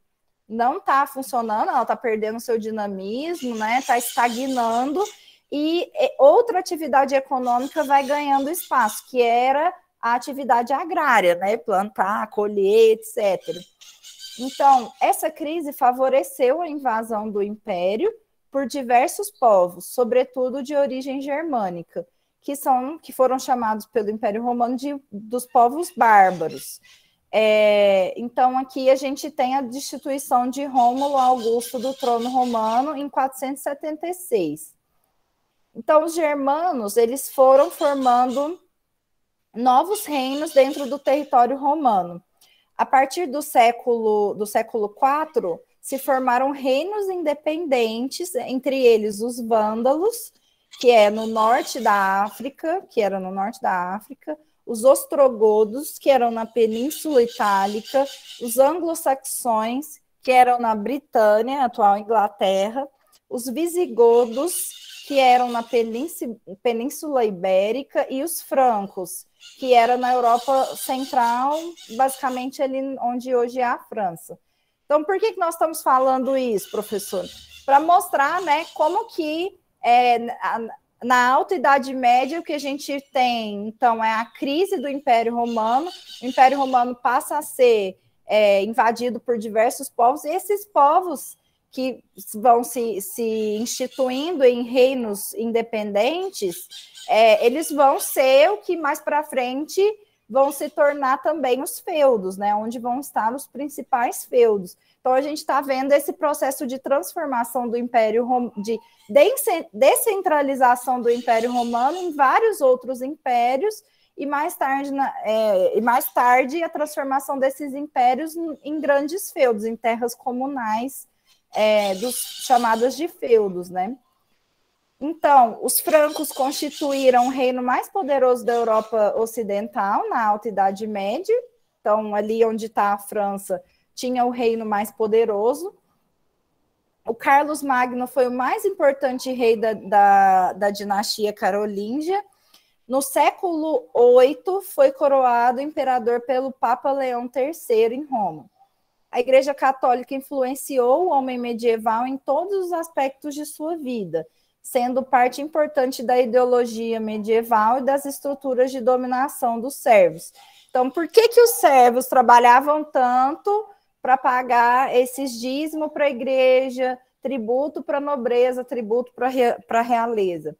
está funcionando, ela está perdendo seu dinamismo, né, está estagnando, e outra atividade econômica vai ganhando espaço, que era a atividade agrária, né, plantar, colher, etc. Então, essa crise favoreceu a invasão do Império por diversos povos, sobretudo de origem germânica, que foram chamados pelo Império Romano dos povos bárbaros. Então, aqui a gente tem a destituição de Rômulo Augusto do trono romano em 476. Então, os germanos, eles foram formando novos reinos dentro do território romano. A partir do século IV, se formaram reinos independentes, entre eles os vândalos, que era no norte da África, os ostrogodos, que eram na Península Itálica, os anglo-saxões, que eram na Britânia, atual Inglaterra, os visigodos, que eram na Península Ibérica, e os francos, que eram na Europa Central, basicamente ali onde hoje é a França. Então, por que nós estamos falando isso, professor? Para mostrar, né, como que na Alta Idade Média o que a gente tem, então, é a crise do Império Romano. O Império Romano passa a ser invadido por diversos povos, e esses povos que vão se instituindo em reinos independentes, eles vão ser o que mais para frente vão se tornar também os feudos, né? Onde vão estar os principais feudos. Então, a gente está vendo esse processo de transformação do Império Romano, de descentralização do Império Romano em vários outros impérios, e mais tarde a transformação desses impérios em grandes feudos, em terras comunais, chamadas de feudos, né? Então, os francos constituíram o reino mais poderoso da Europa Ocidental na Alta Idade Média. Então, ali onde está a França, tinha o reino mais poderoso. O Carlos Magno foi o mais importante rei da dinastia carolíngia. No século VIII, foi coroado imperador pelo Papa Leão III em Roma. A Igreja Católica influenciou o homem medieval em todos os aspectos de sua vida, sendo parte importante da ideologia medieval e das estruturas de dominação dos servos. Então, por que os servos trabalhavam tanto para pagar esses dízimos para a igreja, tributo para a nobreza, tributo para a realeza?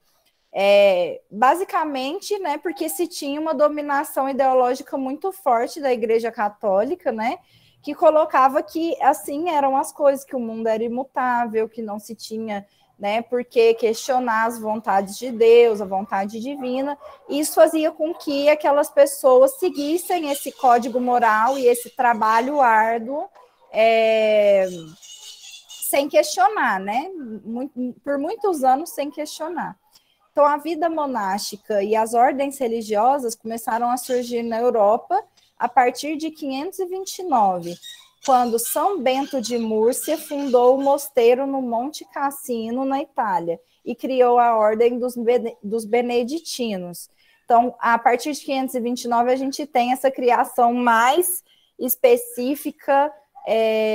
Basicamente, né, porque se tinha uma dominação ideológica muito forte da Igreja Católica, né, que colocava que assim eram as coisas, que o mundo era imutável, que não se tinha, né, por que questionar as vontades de Deus, a vontade divina. Isso fazia com que aquelas pessoas seguissem esse código moral e esse trabalho árduo sem questionar, né, por muitos anos sem questionar. Então, a vida monástica e as ordens religiosas começaram a surgir na Europa a partir de 529, quando São Bento de Múrcia fundou o mosteiro no Monte Cassino, na Itália, e criou a ordem dos beneditinos. Então, a partir de 529, a gente tem essa criação mais específica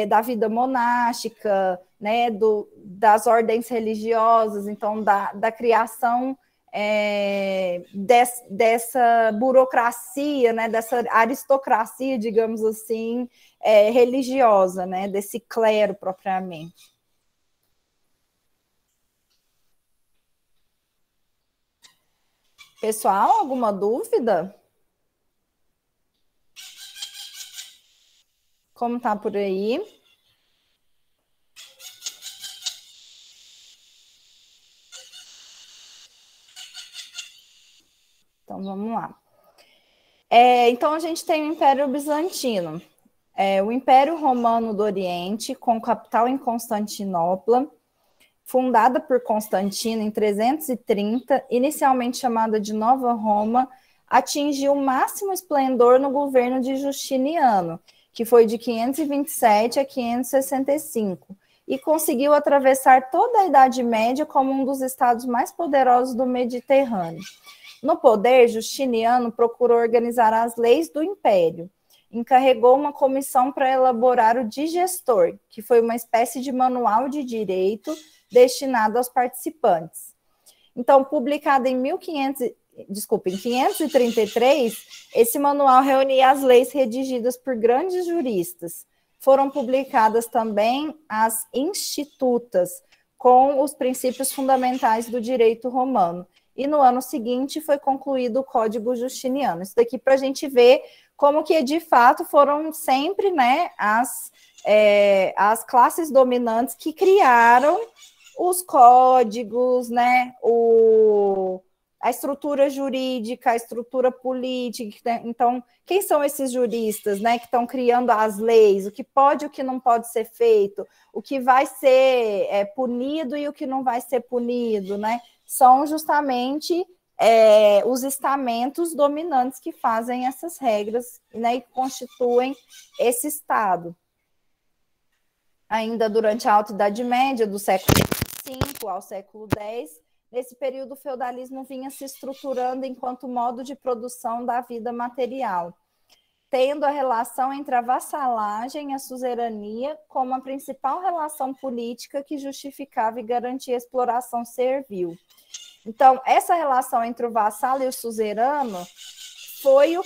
da vida monástica, né, das ordens religiosas, então da criação dessa burocracia, né, dessa aristocracia, digamos assim, religiosa, né, desse clero propriamente. Pessoal, alguma dúvida? Como tá por aí? Então, vamos lá. Então, a gente tem o Império Bizantino, o Império Romano do Oriente, com capital em Constantinopla, fundada por Constantino em 330, inicialmente chamada de Nova Roma, atingiu o máximo esplendor no governo de Justiniano, que foi de 527 a 565, e conseguiu atravessar toda a Idade Média como um dos estados mais poderosos do Mediterrâneo. No poder, Justiniano procurou organizar as leis do império. Encarregou uma comissão para elaborar o Digestor, que foi uma espécie de manual de direito destinado aos participantes. Então, publicado em 533, esse manual reunia as leis redigidas por grandes juristas. Foram publicadas também as Institutas, com os princípios fundamentais do direito romano. E no ano seguinte foi concluído o Código Justiniano. Isso daqui para a gente ver como que, de fato, foram sempre, né, as classes dominantes que criaram os códigos, né, a estrutura jurídica, a estrutura política. Então, quem são esses juristas, né, que estão criando as leis, o que pode e o que não pode ser feito, o que vai ser punido e o que não vai ser punido, né? São justamente os estamentos dominantes que fazem essas regras, né, e constituem esse Estado. Ainda durante a Alta Idade Média, do século V ao século X, nesse período o feudalismo vinha se estruturando enquanto modo de produção da vida material, tendo a relação entre a vassalagem e a suzerania como a principal relação política que justificava e garantia a exploração servil. Então, essa relação entre o vassalo e o suzerano foi o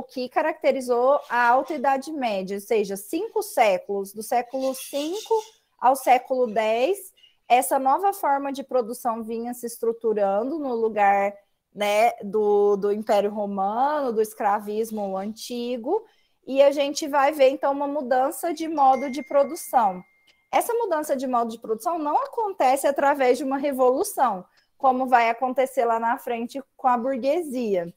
que caracterizou a Alta Idade Média, ou seja, 5 séculos, do século V ao século X, essa nova forma de produção vinha se estruturando no lugar, né, do Império Romano, do escravismo antigo, e a gente vai ver, então, uma mudança de modo de produção. Essa mudança de modo de produção não acontece através de uma revolução, como vai acontecer lá na frente com a burguesia.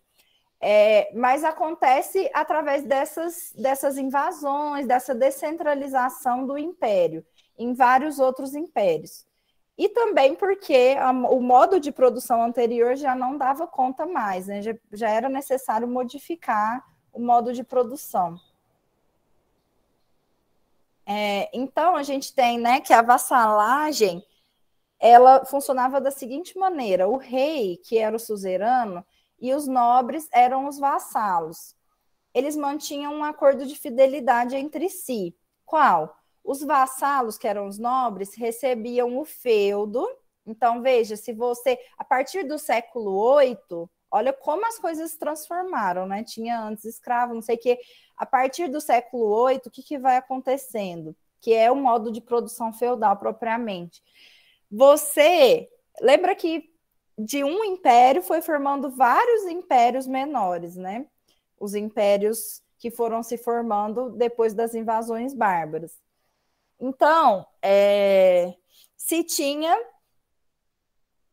Mas acontece através dessas invasões, dessa descentralização do império em vários outros impérios. E também porque o modo de produção anterior já não dava conta mais, né? Já era necessário modificar o modo de produção. Então, a gente tem, né, que a vassalagem, ela funcionava da seguinte maneira: o rei, que era o suzerano, e os nobres eram os vassalos. Eles mantinham um acordo de fidelidade entre si. Qual? Os vassalos, que eram os nobres, recebiam o feudo. Então, veja, se você, a partir do século VIII, olha como as coisas se transformaram, né? Tinha antes escravo, não sei o quê. A partir do século VIII, o que vai acontecendo? Que é o modo de produção feudal propriamente. Você lembra que de um império foi formando vários impérios menores, né? Os impérios que foram se formando depois das invasões bárbaras. Então, se tinha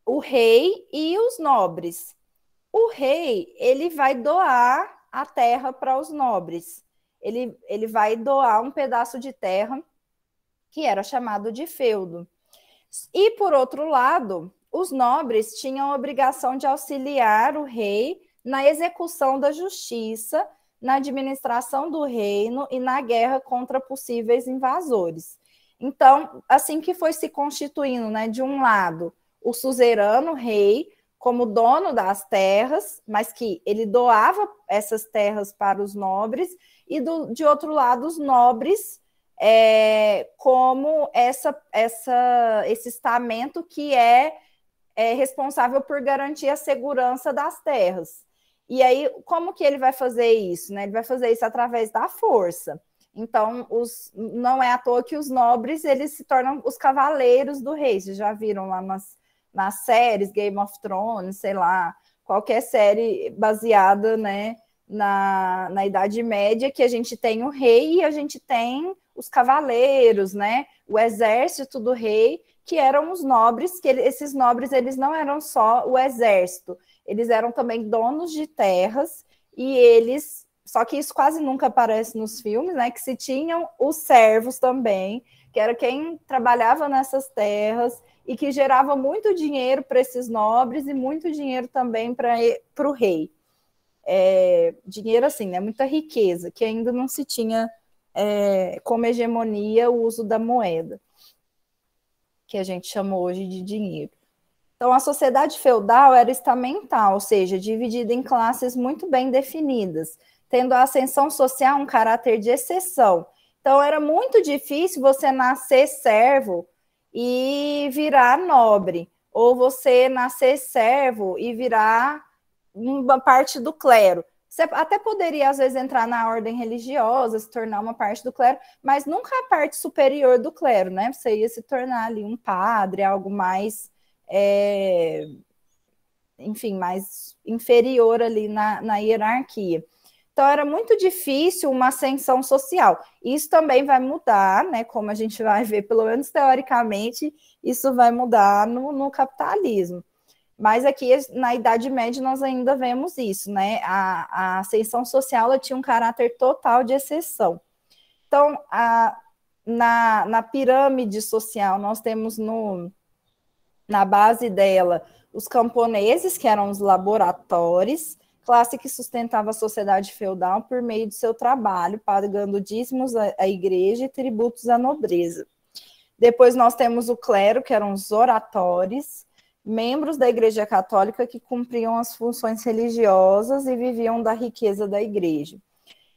o rei e os nobres. O rei, ele vai doar a terra para os nobres. Ele vai doar um pedaço de terra que era chamado de feudo. E, por outro lado, os nobres tinham a obrigação de auxiliar o rei na execução da justiça, na administração do reino e na guerra contra possíveis invasores. Então, assim que foi se constituindo, né, de um lado, o suzerano, o rei, como dono das terras, mas que ele doava essas terras para os nobres, e de outro lado, os nobres, como esse estamento que é responsável por garantir a segurança das terras. E aí, como que ele vai fazer isso? Né? Ele vai fazer isso através da força. Então, não é à toa que os nobres eles se tornam os cavaleiros do rei. Vocês já viram lá nas séries, Game of Thrones, sei lá, qualquer série baseada, né, na Idade Média, que a gente tem o rei e a gente tem os cavaleiros, né, o exército do rei, que eram os nobres, que esses nobres eles não eram só o exército, eles eram também donos de terras, e eles, só que isso quase nunca aparece nos filmes, né, que se tinham os servos também, que era quem trabalhava nessas terras, e que gerava muito dinheiro para esses nobres, e muito dinheiro também para o rei. Dinheiro assim, né, muita riqueza, que ainda não se tinha como hegemonia o uso da moeda, que a gente chama hoje de dinheiro. Então, a sociedade feudal era estamental, ou seja, dividida em classes muito bem definidas, tendo a ascensão social um caráter de exceção. Então, era muito difícil você nascer servo e virar nobre, ou você nascer servo e virar uma parte do clero. Você até poderia, às vezes, entrar na ordem religiosa, se tornar uma parte do clero, mas nunca a parte superior do clero, né? Você ia se tornar ali um padre, algo mais, enfim, mais inferior ali na hierarquia. Então, era muito difícil uma ascensão social. Isso também vai mudar, né? Como a gente vai ver, pelo menos teoricamente, isso vai mudar no capitalismo. Mas aqui, na Idade Média, nós ainda vemos isso, né? A ascensão social ela tinha um caráter total de exceção. Então, na pirâmide social, nós temos na base dela os camponeses, que eram os laboratórios, classe que sustentava a sociedade feudal por meio do seu trabalho, pagando dízimos à igreja e tributos à nobreza. Depois nós temos o clero, que eram os oratores, membros da Igreja Católica que cumpriam as funções religiosas e viviam da riqueza da igreja.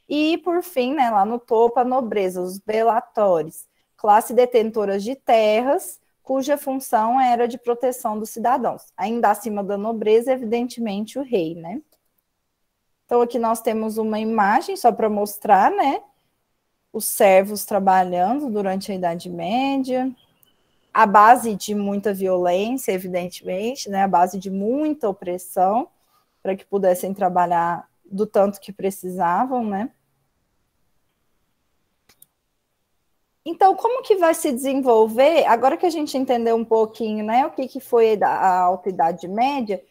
E, por fim, né, lá no topo, a nobreza, os belatores, classe detentora de terras, cuja função era de proteção dos cidadãos. Ainda acima da nobreza, evidentemente, o rei, né? Então, aqui nós temos uma imagem só para mostrar, né, os servos trabalhando durante a Idade Média, a base de muita violência, evidentemente, né, a base de muita opressão, para que pudessem trabalhar do tanto que precisavam, né. Então, como que vai se desenvolver, agora que a gente entendeu um pouquinho, né, o que foi a Alta Idade Média,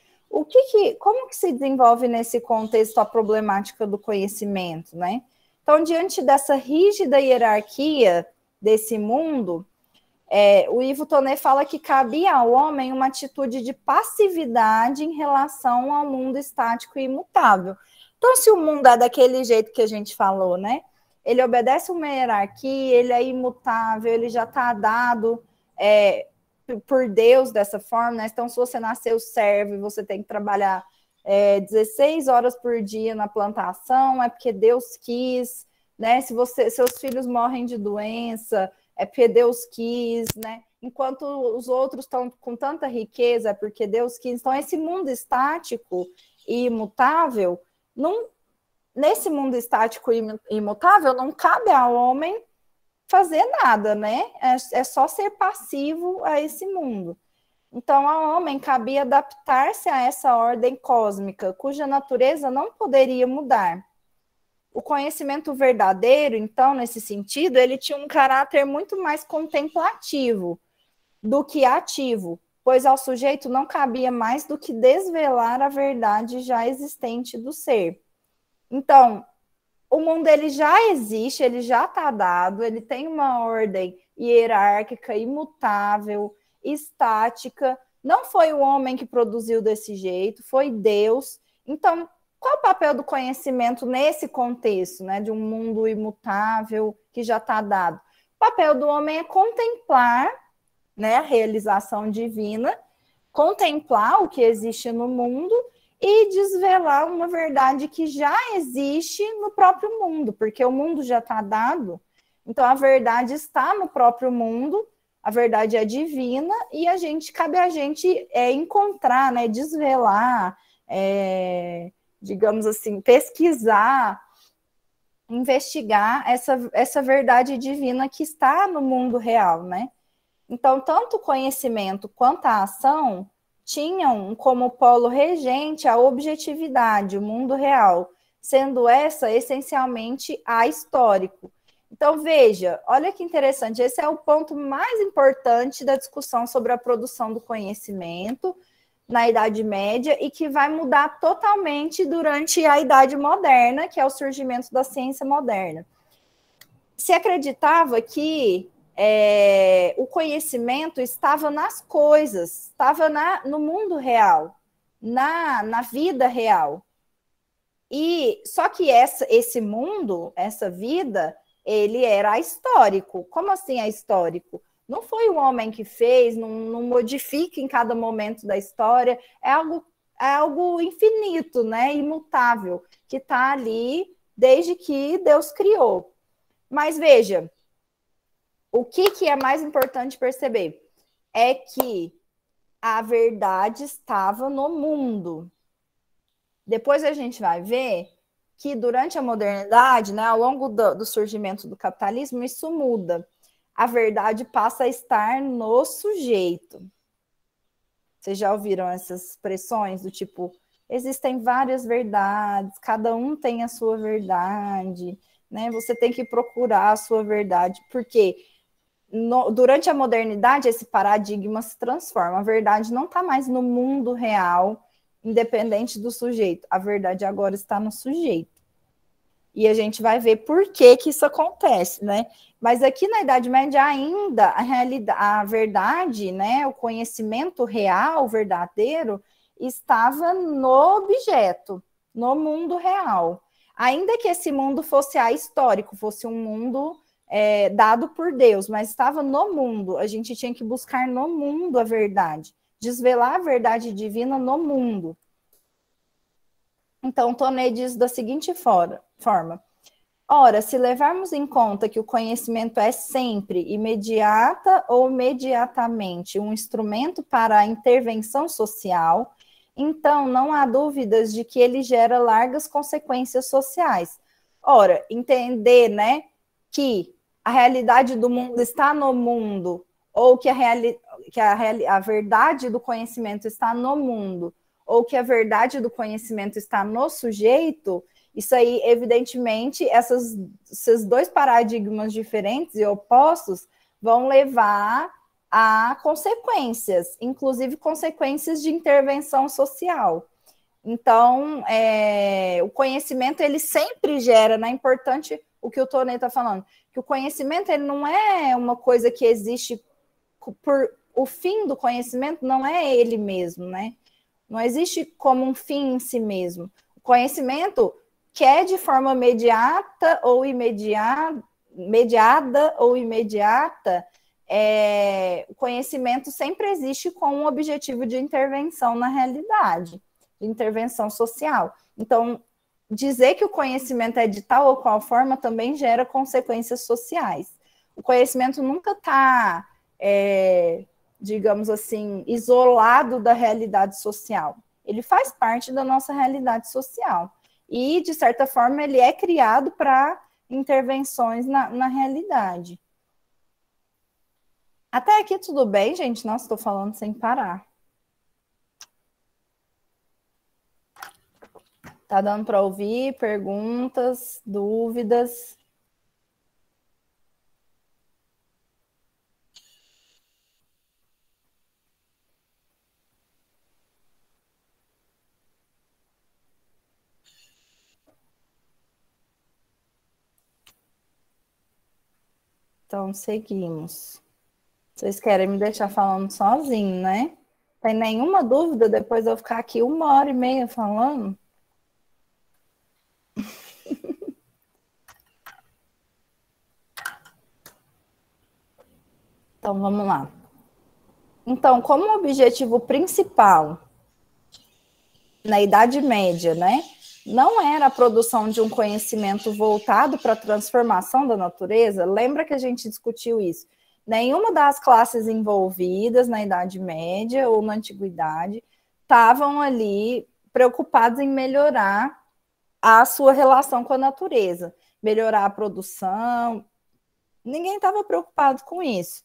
como que se desenvolve nesse contexto a problemática do conhecimento, né? Então, diante dessa rígida hierarquia desse mundo, o Yves Tonnet fala que cabia ao homem uma atitude de passividade em relação ao mundo estático e imutável. Então, se o mundo é daquele jeito que a gente falou, né? Ele obedece uma hierarquia, ele é imutável, ele já está dado por Deus dessa forma, né? Então, se você nasceu servo, você tem que trabalhar 16 horas por dia na plantação, é porque Deus quis, né? Se seus filhos morrem de doença, é porque Deus quis, né? Enquanto os outros estão com tanta riqueza, é porque Deus quis. Então, esse mundo estático e imutável, nesse mundo estático e imutável, não cabe ao homem fazer nada, né? É só ser passivo a esse mundo. Então, ao homem cabia adaptar-se a essa ordem cósmica, cuja natureza não poderia mudar. O conhecimento verdadeiro, então, nesse sentido, ele tinha um caráter muito mais contemplativo do que ativo, pois ao sujeito não cabia mais do que desvelar a verdade já existente do ser. Então, o mundo ele já existe, ele já está dado, ele tem uma ordem hierárquica, imutável, estática. Não foi o homem que produziu desse jeito, foi Deus. Então, qual o papel do conhecimento nesse contexto, né, de um mundo imutável que já está dado? O papel do homem é contemplar, né, a realização divina, contemplar o que existe no mundo e desvelar uma verdade que já existe no próprio mundo, porque o mundo já está dado, então a verdade está no próprio mundo, a verdade é divina, e cabe a gente encontrar, né, desvelar, digamos assim, pesquisar, investigar essa verdade divina que está no mundo real, né? Então, tanto o conhecimento quanto a ação tinham como polo regente a objetividade, o mundo real, sendo essa essencialmente ahistórico. Então, veja, olha que interessante, esse é o ponto mais importante da discussão sobre a produção do conhecimento na Idade Média e que vai mudar totalmente durante a Idade Moderna, que é o surgimento da ciência moderna. Se acreditava que o conhecimento estava nas coisas, estava no mundo real, na vida real. E só que esse mundo, essa vida, ele era histórico. Como assim é histórico? Não foi o homem que fez, não modifica em cada momento da história, é algo infinito, né? Imutável, que está ali desde que Deus criou. Mas veja, o que é mais importante perceber é que a verdade estava no mundo. Depois a gente vai ver que durante a modernidade, né, ao longo do surgimento do capitalismo, isso muda. A verdade passa a estar no sujeito. Vocês já ouviram essas expressões do tipo, existem várias verdades, cada um tem a sua verdade, né? Você tem que procurar a sua verdade, porque durante a modernidade, esse paradigma se transforma. A verdade não está mais no mundo real, independente do sujeito. A verdade agora está no sujeito. E a gente vai ver por que isso acontece, né? Mas aqui na Idade Média ainda, a verdade, né, o conhecimento real, verdadeiro, estava no objeto, no mundo real. Ainda que esse mundo fosse ahistórico, fosse um mundo dado por Deus, mas estava no mundo. A gente tinha que buscar no mundo a verdade, desvelar a verdade divina no mundo. Então, Tonnet diz da seguinte forma: ora, se levarmos em conta que o conhecimento é sempre, imediata ou imediatamente, um instrumento para a intervenção social, então não há dúvidas de que ele gera largas consequências sociais. Ora, entender, né, que a realidade do mundo está no mundo, ou que a verdade do conhecimento está no mundo, ou que a verdade do conhecimento está no sujeito, isso aí, evidentemente, esses dois paradigmas diferentes e opostos vão levar a consequências, inclusive consequências de intervenção social. Então, o conhecimento, ele sempre gera, né? Importante o que o Tonnet está falando, que o conhecimento, ele não é uma coisa que existe o fim do conhecimento não é ele mesmo, né? Não existe como um fim em si mesmo. O conhecimento quer de forma mediada ou imediata, o conhecimento sempre existe com um objetivo de intervenção na realidade. de intervenção social. Então, dizer que o conhecimento é de tal ou qual forma também gera consequências sociais. O conhecimento nunca está, digamos assim, isolado da realidade social. Ele faz parte da nossa realidade social. E, de certa forma, ele é criado para intervenções na realidade. Até aqui tudo bem, gente? Nossa, estou falando sem parar. Tá dando para ouvir? Perguntas, dúvidas? Então, seguimos. Vocês querem me deixar falando sozinho, né? Tem nenhuma dúvida depois eu ficar aqui 1h30 falando? Então, vamos lá. Então, como objetivo principal na Idade Média, né, não era a produção de um conhecimento voltado para a transformação da natureza, lembra que a gente discutiu isso? Nenhuma das classes envolvidas na Idade Média ou na Antiguidade estavam ali preocupados em melhorar a sua relação com a natureza, melhorar a produção. Ninguém estava preocupado com isso.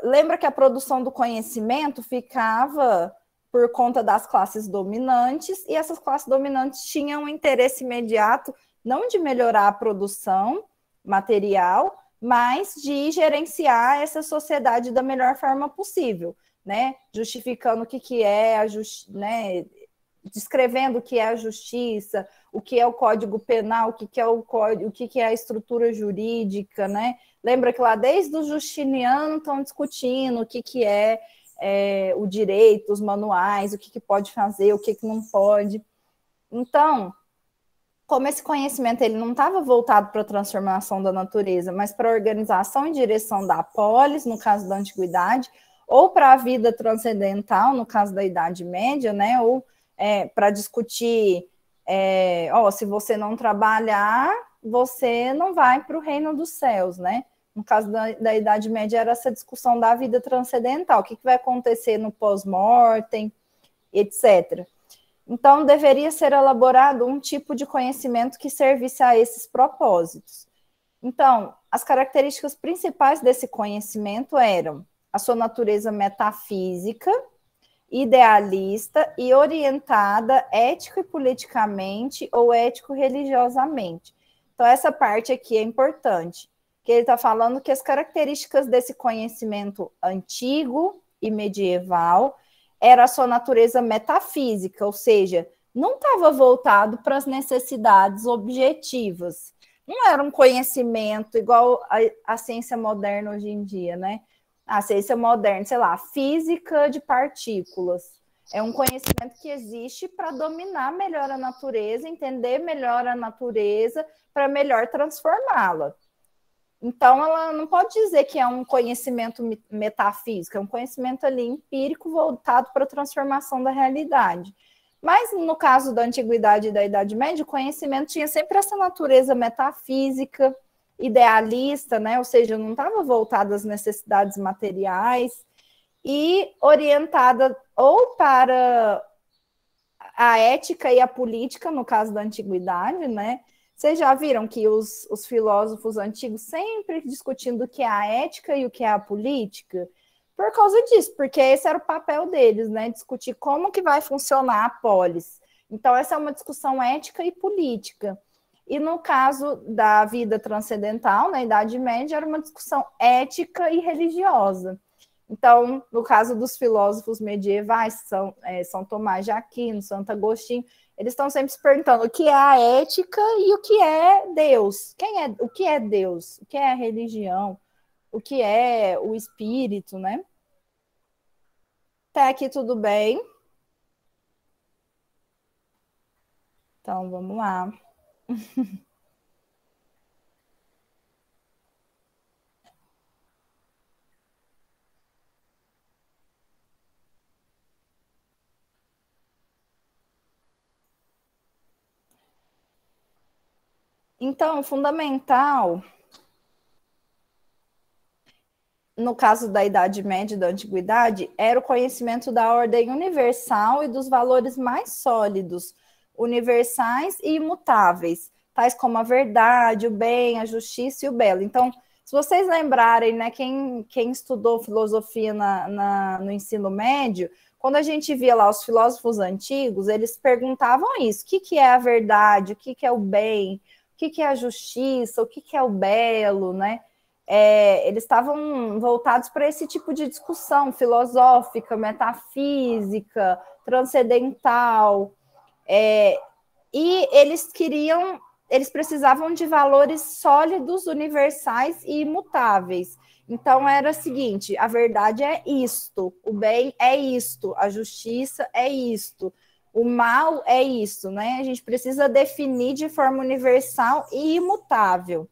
Lembra que a produção do conhecimento ficava por conta das classes dominantes, e essas classes dominantes tinham um interesse imediato, não de melhorar a produção material, mas de gerenciar essa sociedade da melhor forma possível, né? Justificando o que é a né? Descrevendo o que é a justiça, o que é o Código Penal, o que é o código, o que é a estrutura jurídica, né? Lembra que lá desde o Justiniano estão discutindo o que é o direito, os manuais, o que pode fazer, o que não pode. Então, como esse conhecimento ele não estava voltado para a transformação da natureza, mas para a organização e direção da polis, no caso da antiguidade, ou para a vida transcendental, no caso da Idade Média, né? Ou para discutir, se você não trabalhar, você não vai para o reino dos céus, né? No caso da Idade Média, era essa discussão da vida transcendental, o que vai acontecer no pós-mortem, etc. Então, deveria ser elaborado um tipo de conhecimento que servisse a esses propósitos. Então, as características principais desse conhecimento eram a sua natureza metafísica, idealista e orientada ético e politicamente ou ético-religiosamente. Então, essa parte aqui é importante, que ele está falando que as características desse conhecimento antigo e medieval era a sua natureza metafísica, ou seja, não estava voltado para as necessidades objetivas. Não era um conhecimento igual a ciência moderna hoje em dia, né? A ciência moderna, sei lá, física de partículas. É um conhecimento que existe para dominar melhor a natureza, entender melhor a natureza, para melhor transformá-la. Então, ela não pode dizer que é um conhecimento metafísico, é um conhecimento ali empírico voltado para a transformação da realidade. Mas, no caso da Antiguidade e da Idade Média, o conhecimento tinha sempre essa natureza metafísica, idealista, né? Ou seja, não estava voltada às necessidades materiais e orientada ou para a ética e a política, no caso da Antiguidade, né? Vocês já viram que os filósofos antigos sempre discutindo o que é a ética e o que é a política? Por causa disso, porque esse era o papel deles, né? Discutir como que vai funcionar a polis. Então, essa é uma discussão ética e política. E no caso da vida transcendental, na Idade Média, era uma discussão ética e religiosa. Então, no caso dos filósofos medievais, São Tomás de Aquino, Santo Agostinho, eles estão sempre se perguntando o que é a ética e o que é Deus. O que é Deus? O que é a religião? O que é o espírito, né? Até aqui tudo bem? Então, vamos lá. Então, fundamental, no caso da Idade Média e da Antiguidade, era o conhecimento da ordem universal e dos valores mais sólidos, universais e imutáveis, tais como a verdade, o bem, a justiça e o belo. Então, se vocês lembrarem, né, quem estudou filosofia no ensino médio, quando a gente via lá os filósofos antigos, eles perguntavam isso: o que é a verdade, o que é o bem, o que é a justiça, o que é o belo, né? Eles estavam voltados para esse tipo de discussão filosófica, metafísica, transcendental, e eles precisavam de valores sólidos, universais e imutáveis. Então era o seguinte: a verdade é isto, o bem é isto, a justiça é isto, o mal é isso, né? A gente precisa definir de forma universal e imutável.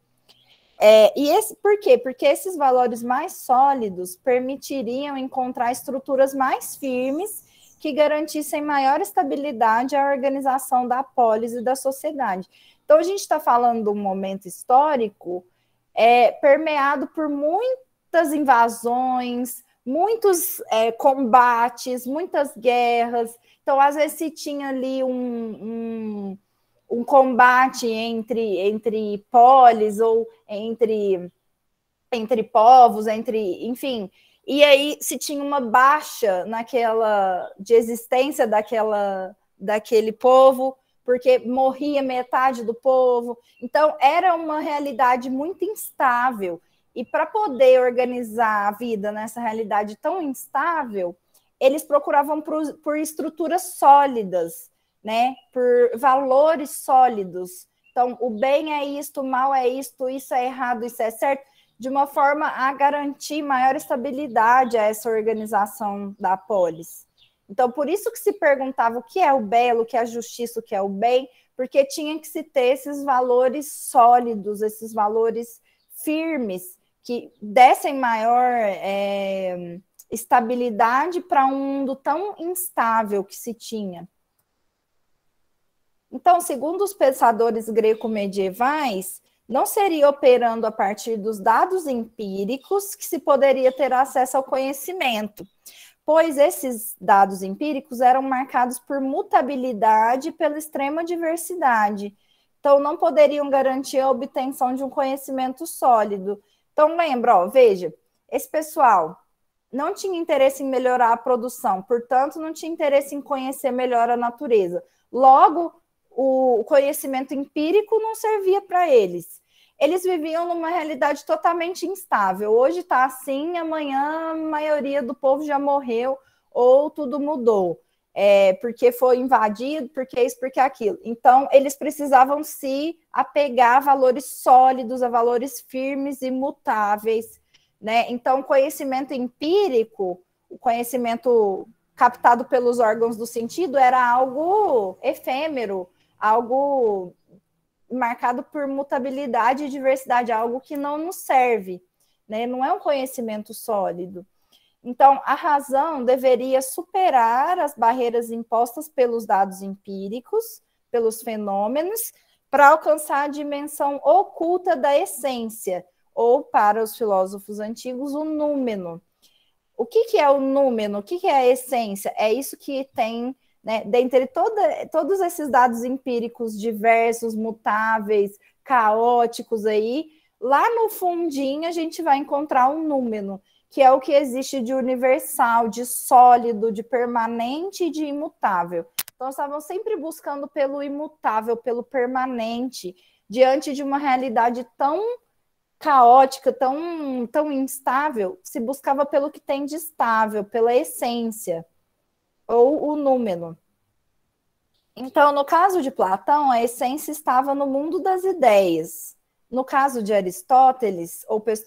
Por quê? Porque esses valores mais sólidos permitiriam encontrar estruturas mais firmes que garantissem maior estabilidade à organização da polis e da sociedade. Então, a gente está falando de um momento histórico permeado por muitas invasões, muitos combates, muitas guerras. Então, às vezes, se tinha ali um combate entre polis ou entre povos, enfim. E aí se tinha uma baixa de existência daquele povo, porque morria metade do povo. Então era uma realidade muito instável. E para poder organizar a vida nessa realidade tão instável, eles procuravam por estruturas sólidas, né? Por valores sólidos. Então, o bem é isto, o mal é isto, isso é errado, isso é certo, de uma forma a garantir maior estabilidade a essa organização da polis. Então, por isso que se perguntava o que é o belo, o que é a justiça, o que é o bem, porque tinha que se ter esses valores sólidos, esses valores firmes, que dessem maior estabilidade para um mundo tão instável que se tinha. Então, segundo os pensadores greco-medievais, não seria operando a partir dos dados empíricos que se poderia ter acesso ao conhecimento, pois esses dados empíricos eram marcados por mutabilidade e pela extrema diversidade. Então, não poderiam garantir a obtenção de um conhecimento sólido. Então, lembra, veja, esse pessoal não tinha interesse em melhorar a produção, portanto, não tinha interesse em conhecer melhor a natureza. Logo, o conhecimento empírico não servia para eles. Eles viviam numa realidade totalmente instável. Hoje está assim, amanhã a maioria do povo já morreu ou tudo mudou. Porque foi invadido, porque isso, porque aquilo. Então, eles precisavam se apegar a valores sólidos, a valores firmes e imutáveis, né? Então, o conhecimento empírico, o conhecimento captado pelos órgãos do sentido, era algo efêmero, algo marcado por mutabilidade e diversidade, algo que não nos serve, né? Não é um conhecimento sólido. Então, a razão deveria superar as barreiras impostas pelos dados empíricos, pelos fenômenos, para alcançar a dimensão oculta da essência, ou, para os filósofos antigos, o númeno. O que é o númeno? O que é a essência? É isso que tem, né, dentre todos esses dados empíricos diversos, mutáveis, caóticos aí, lá no fundinho a gente vai encontrar um númeno, que é o que existe de universal, de sólido, de permanente e de imutável. Então, estavam sempre buscando pelo imutável, pelo permanente, diante de uma realidade tão caótica, tão instável, se buscava pelo que tem de estável, pela essência, ou o númeno. Então, no caso de Platão, a essência estava no mundo das ideias. No caso de Aristóteles,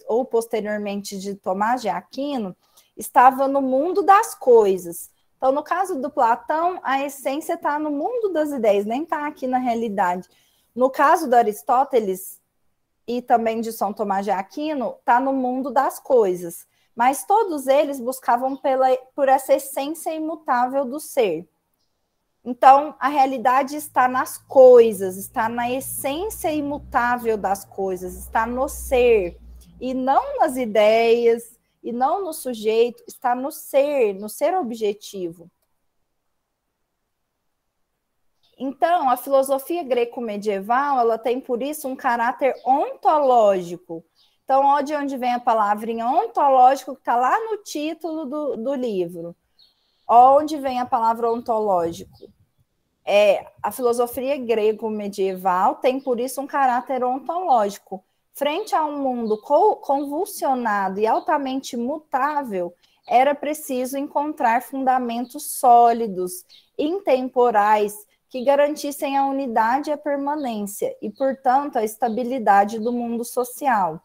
ou posteriormente de Tomás de Aquino, estava no mundo das coisas. Então, no caso do Platão, a essência está no mundo das ideias, nem está aqui na realidade. No caso do Aristóteles e também de São Tomás de Aquino, está no mundo das coisas. Mas todos eles buscavam por essa essência imutável do ser. Então, a realidade está nas coisas, está na essência imutável das coisas, está no ser, e não nas ideias, e não no sujeito, está no ser objetivo. Então, a filosofia greco-medieval, ela tem, por isso, um caráter ontológico. Então, de onde vem a palavrinha ontológico, que está lá no título do livro. Onde vem a palavra ontológico? A filosofia grego-medieval tem, por isso, um caráter ontológico. Frente a um mundo convulsionado e altamente mutável, era preciso encontrar fundamentos sólidos, intemporais, que garantissem a unidade e a permanência, e, portanto, a estabilidade do mundo social.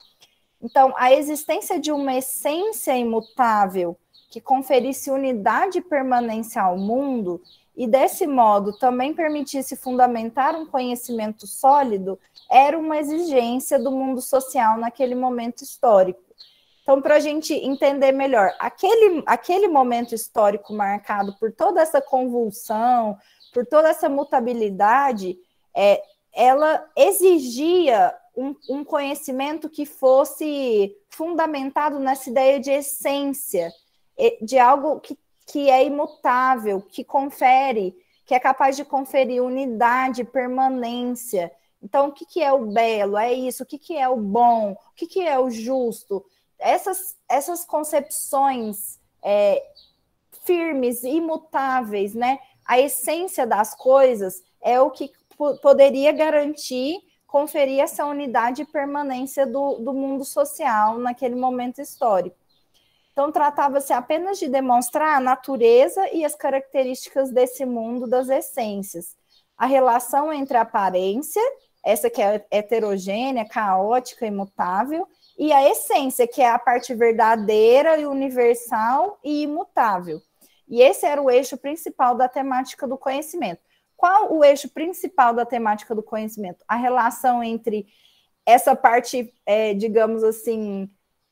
Então, a existência de uma essência imutável que conferisse unidade e permanência ao mundo, e desse modo também permitisse fundamentar um conhecimento sólido, era uma exigência do mundo social naquele momento histórico. Então, para a gente entender melhor, aquele momento histórico marcado por toda essa convulsão, por toda essa mutabilidade, ela exigia um conhecimento que fosse fundamentado nessa ideia de essência, de algo que é imutável, que é capaz de conferir unidade, permanência. Então, o que é o belo? É isso. O que é o bom? O que é o justo? Essas concepções firmes, imutáveis, né? A essência das coisas é o que poderia garantir, conferir essa unidade e permanência do mundo social naquele momento histórico. Então, tratava-se apenas de demonstrar a natureza e as características desse mundo das essências. A relação entre a aparência, essa que é heterogênea, caótica, imutável, e a essência, que é a parte verdadeira e universal e imutável. E esse era o eixo principal da temática do conhecimento. Qual o eixo principal da temática do conhecimento? A relação entre essa parte, digamos assim,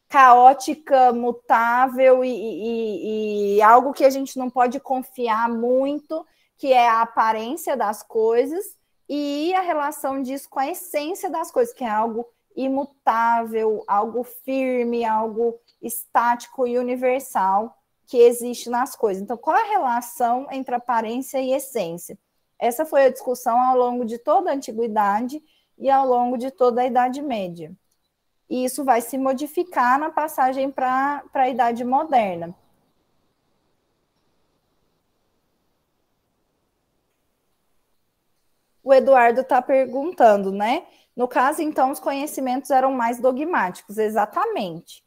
caótica, mutável e algo que a gente não pode confiar muito, que é a aparência das coisas, e a relação disso com a essência das coisas, que é algo imutável, algo firme, algo estático e universal que existe nas coisas. Então, qual a relação entre aparência e essência? Essa foi a discussão ao longo de toda a antiguidade e ao longo de toda a Idade Média. E isso vai se modificar na passagem para a Idade Moderna. O Eduardo está perguntando, né? No caso, então, os conhecimentos eram mais dogmáticos, exatamente.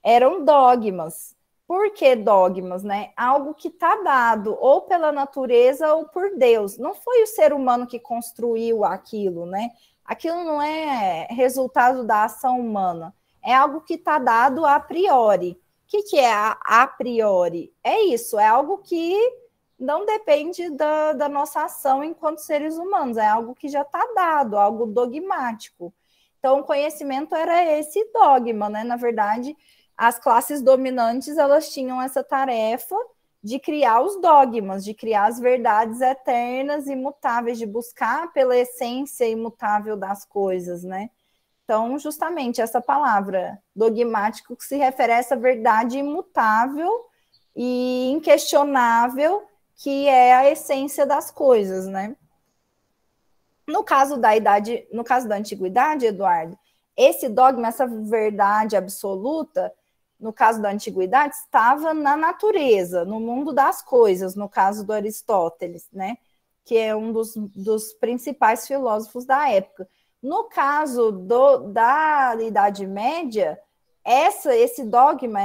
Eram dogmas. Por que dogmas, né? Algo que está dado ou pela natureza ou por Deus. Não foi o ser humano que construiu aquilo, né? Aquilo não é resultado da ação humana. É algo que está dado a priori. O que é a priori? É isso, é algo que não depende da nossa ação enquanto seres humanos. É algo que já está dado, algo dogmático. Então, o conhecimento era esse dogma, né? Na verdade, as classes dominantes, elas tinham essa tarefa de criar os dogmas, de criar as verdades eternas, imutáveis, de buscar pela essência imutável das coisas, né? Então, justamente essa palavra dogmático que se refere a essa verdade imutável e inquestionável, que é a essência das coisas, né? No caso da antiguidade, Eduardo, esse dogma, essa verdade absoluta, no caso da antiguidade, estava na natureza, no mundo das coisas, no caso do Aristóteles, né? Que é um dos principais filósofos da época. No caso da Idade Média, esse dogma,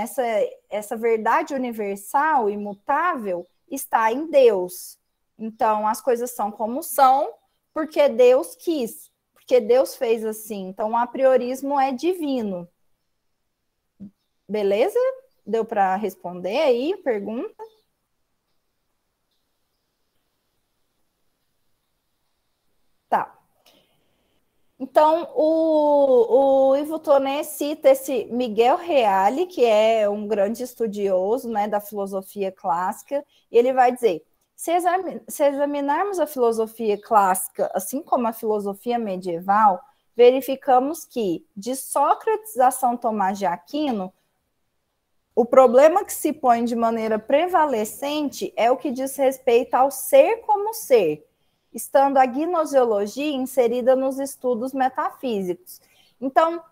essa verdade universal, imutável, está em Deus. Então, as coisas são como são, porque Deus quis, porque Deus fez assim. Então, o apriorismo é divino. Beleza? Deu para responder aí? Pergunta? Tá. Então, o Ivo Tonet cita esse Miguel Reale, que é um grande estudioso, né, da filosofia clássica, e ele vai dizer: Se examinarmos a filosofia clássica, assim como a filosofia medieval, verificamos que, de Sócrates a São Tomás de Aquino, o problema que se põe de maneira prevalecente é o que diz respeito ao ser como ser, estando a gnoseologia inserida nos estudos metafísicos. Então,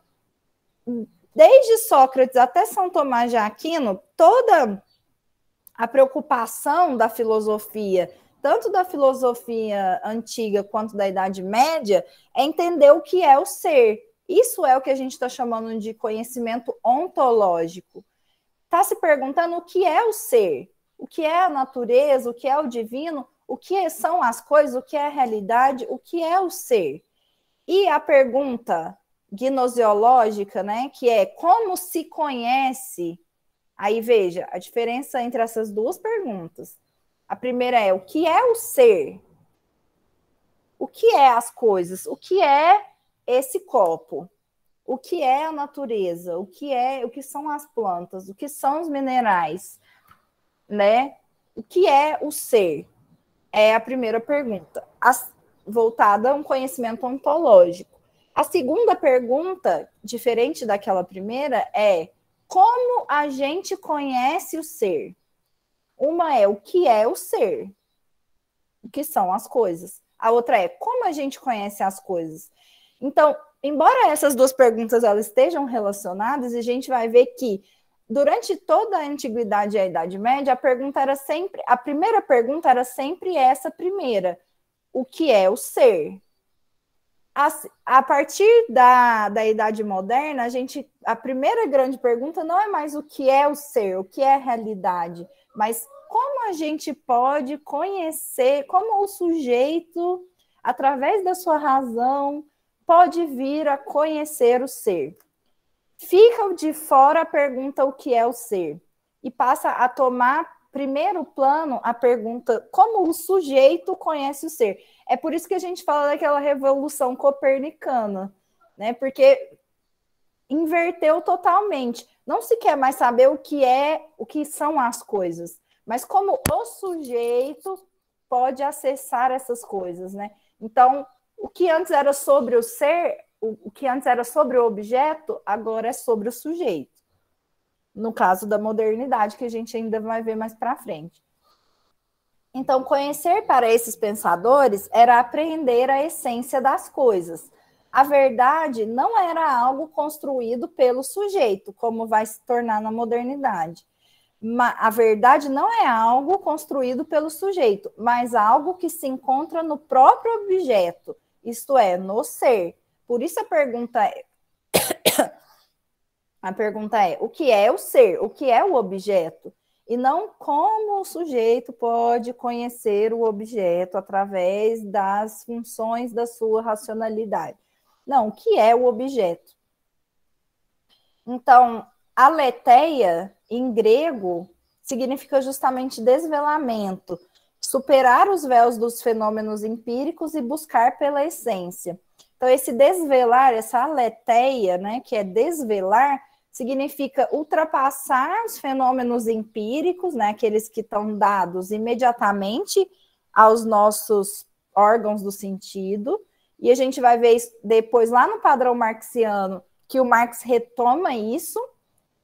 desde Sócrates até São Tomás de Aquino, toda a preocupação da filosofia, tanto da filosofia antiga quanto da Idade Média, é entender o que é o ser. Isso é o que a gente está chamando de conhecimento ontológico. Está se perguntando o que é o ser, o que é a natureza, o que é o divino, o que são as coisas, o que é a realidade, o que é o ser. E a pergunta gnoseológica, né, que é como se conhece. Aí veja a diferença entre essas duas perguntas. A primeira é o que é o ser? O que é as coisas? O que é esse copo? O que é a natureza? O que são as plantas? O que são os minerais? Né? O que é o ser? É a primeira pergunta, voltada a um conhecimento ontológico. A segunda pergunta, diferente daquela primeira, é como a gente conhece o ser? Uma é o que é o ser? O que são as coisas? A outra é como a gente conhece as coisas? Então, embora essas duas perguntas elas estejam relacionadas, a gente vai ver que durante toda a antiguidade e a Idade Média, a primeira pergunta era sempre essa primeira: o que é o ser? A partir da Idade Moderna, a primeira grande pergunta não é mais o que é o ser, o que é a realidade, mas como a gente pode conhecer, como o sujeito, através da sua razão, pode vir a conhecer o ser. Fica de fora a pergunta o que é o ser e passa a tomar primeiro plano a pergunta como o sujeito conhece o ser. É por isso que a gente fala daquela revolução copernicana, né? Porque inverteu totalmente. Não se quer mais saber o que são as coisas, mas como o sujeito pode acessar essas coisas, né? Então, o que antes era sobre o ser, o que antes era sobre o objeto, agora é sobre o sujeito. No caso da modernidade, que a gente ainda vai ver mais para frente. Então, conhecer para esses pensadores era apreender a essência das coisas. A verdade não era algo construído pelo sujeito, como vai se tornar na modernidade. A verdade não é algo construído pelo sujeito, mas algo que se encontra no próprio objeto, isto é, no ser. Por isso a pergunta é o que é o ser? O que é o objeto? E não como o sujeito pode conhecer o objeto através das funções da sua racionalidade. Não, o que é o objeto? Então, aletheia, em grego, significa justamente desvelamento, superar os véus dos fenômenos empíricos e buscar pela essência. Então, esse desvelar, essa aletheia, né, que é desvelar, significa ultrapassar os fenômenos empíricos, né, aqueles que estão dados imediatamente aos nossos órgãos do sentido, e a gente vai ver depois lá no padrão marxiano, que o Marx retoma isso,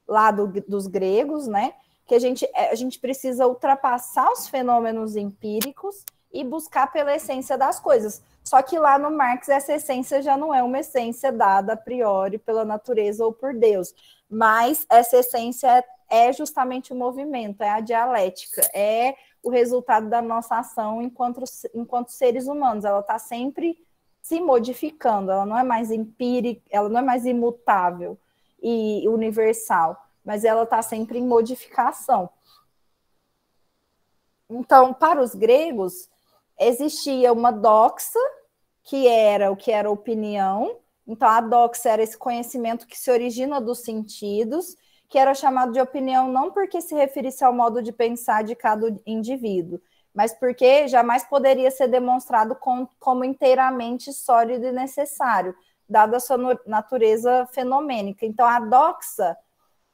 lá dos gregos, né, que a gente precisa ultrapassar os fenômenos empíricos e buscar pela essência das coisas. Só que lá no Marx essa essência já não é uma essência dada a priori pela natureza ou por Deus, mas essa essência é justamente o movimento, é a dialética, é o resultado da nossa ação enquanto seres humanos. Ela está sempre se modificando, ela não é mais empírica, ela não é mais imutável e universal, mas ela está sempre em modificação. Então, para os gregos, existia uma doxa, que era o que era opinião. Então, a doxa era esse conhecimento que se origina dos sentidos, que era chamado de opinião não porque se referisse ao modo de pensar de cada indivíduo, mas porque jamais poderia ser demonstrado como inteiramente sólido e necessário, dada a sua natureza fenomênica. Então, a doxa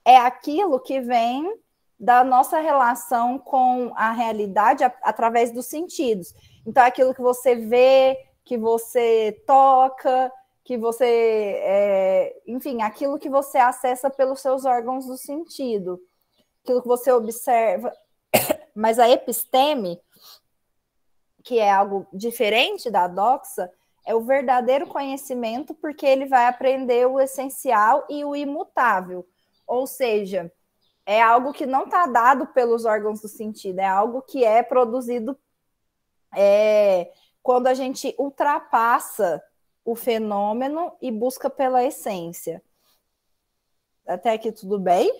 é aquilo que vem da nossa relação com a realidade através dos sentidos. Então, aquilo que você vê, que você toca, que você, enfim, aquilo que você acessa pelos seus órgãos do sentido, aquilo que você observa. Mas a episteme, que é algo diferente da doxa, é o verdadeiro conhecimento, porque ele vai aprender o essencial e o imutável. Ou seja, é algo que não está dado pelos órgãos do sentido, é algo que é produzido quando a gente ultrapassa o fenômeno e busca pela essência. Até aqui tudo bem?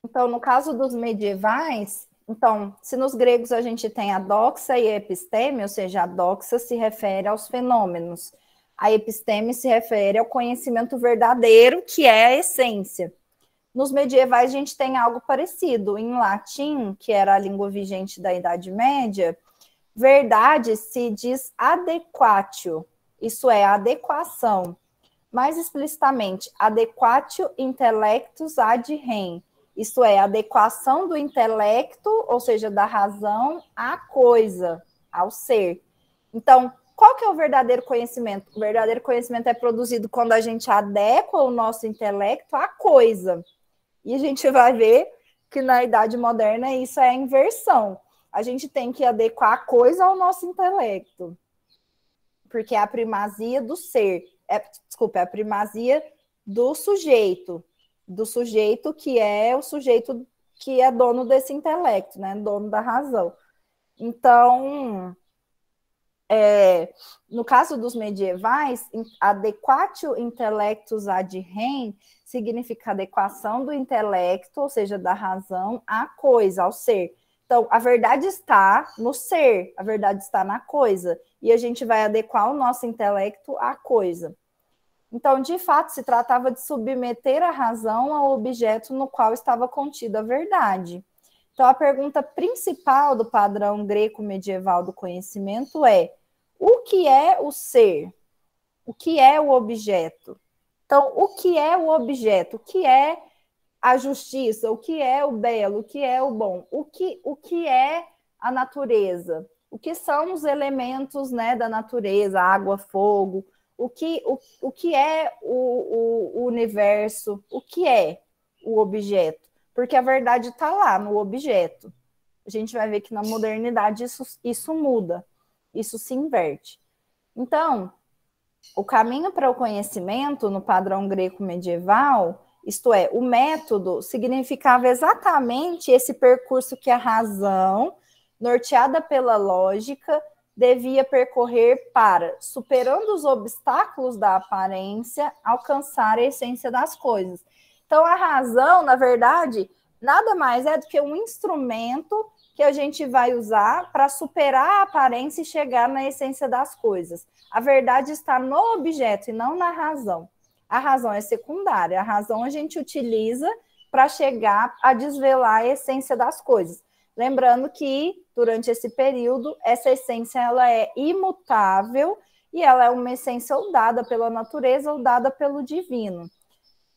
Então, no caso dos medievais, então, se nos gregos a gente tem a doxa e a episteme, ou seja, a doxa se refere aos fenômenos, a episteme se refere ao conhecimento verdadeiro, que é a essência. Nos medievais a gente tem algo parecido. Em latim, que era a língua vigente da Idade Média, verdade se diz adequatio, isso é, adequação. Mais explicitamente, adequatio intellectus ad rem, isto é, adequação do intelecto, ou seja, da razão, à coisa, ao ser. Então, qual que é o verdadeiro conhecimento? O verdadeiro conhecimento é produzido quando a gente adequa o nosso intelecto à coisa. E a gente vai ver que na Idade Moderna isso é a inversão. A gente tem que adequar a coisa ao nosso intelecto. Porque é a primazia do ser. É a primazia do sujeito que é o sujeito que é dono desse intelecto, né? Dono da razão. Então, no caso dos medievais, adequatio intellectus ad rem significa adequação do intelecto, ou seja, da razão, à coisa, ao ser. Então, a verdade está no ser, a verdade está na coisa, e a gente vai adequar o nosso intelecto à coisa. Então, de fato, se tratava de submeter a razão ao objeto no qual estava contida a verdade. Então, a pergunta principal do padrão greco-medieval do conhecimento é: o que é o ser? O que é o objeto? Então, o que é o objeto? O que é a justiça? O que é o belo? O que é o bom? O que é a natureza? O que são os elementos, né, da natureza? Água, fogo. O que é o universo? O que é o objeto? Porque a verdade está lá, no objeto. A gente vai ver que na modernidade isso muda, isso se inverte. Então, o caminho para o conhecimento no padrão greco-medieval, isto é, o método, significava exatamente esse percurso que a razão, norteada pela lógica, devia percorrer para, superando os obstáculos da aparência, alcançar a essência das coisas. Então, a razão, na verdade, nada mais é do que um instrumento que a gente vai usar para superar a aparência e chegar na essência das coisas. A verdade está no objeto e não na razão. A razão é secundária. A razão a gente utiliza para chegar a desvelar a essência das coisas. Lembrando que, durante esse período, essa essência ela é imutável e ela é uma essência ou dada pela natureza ou dada pelo divino.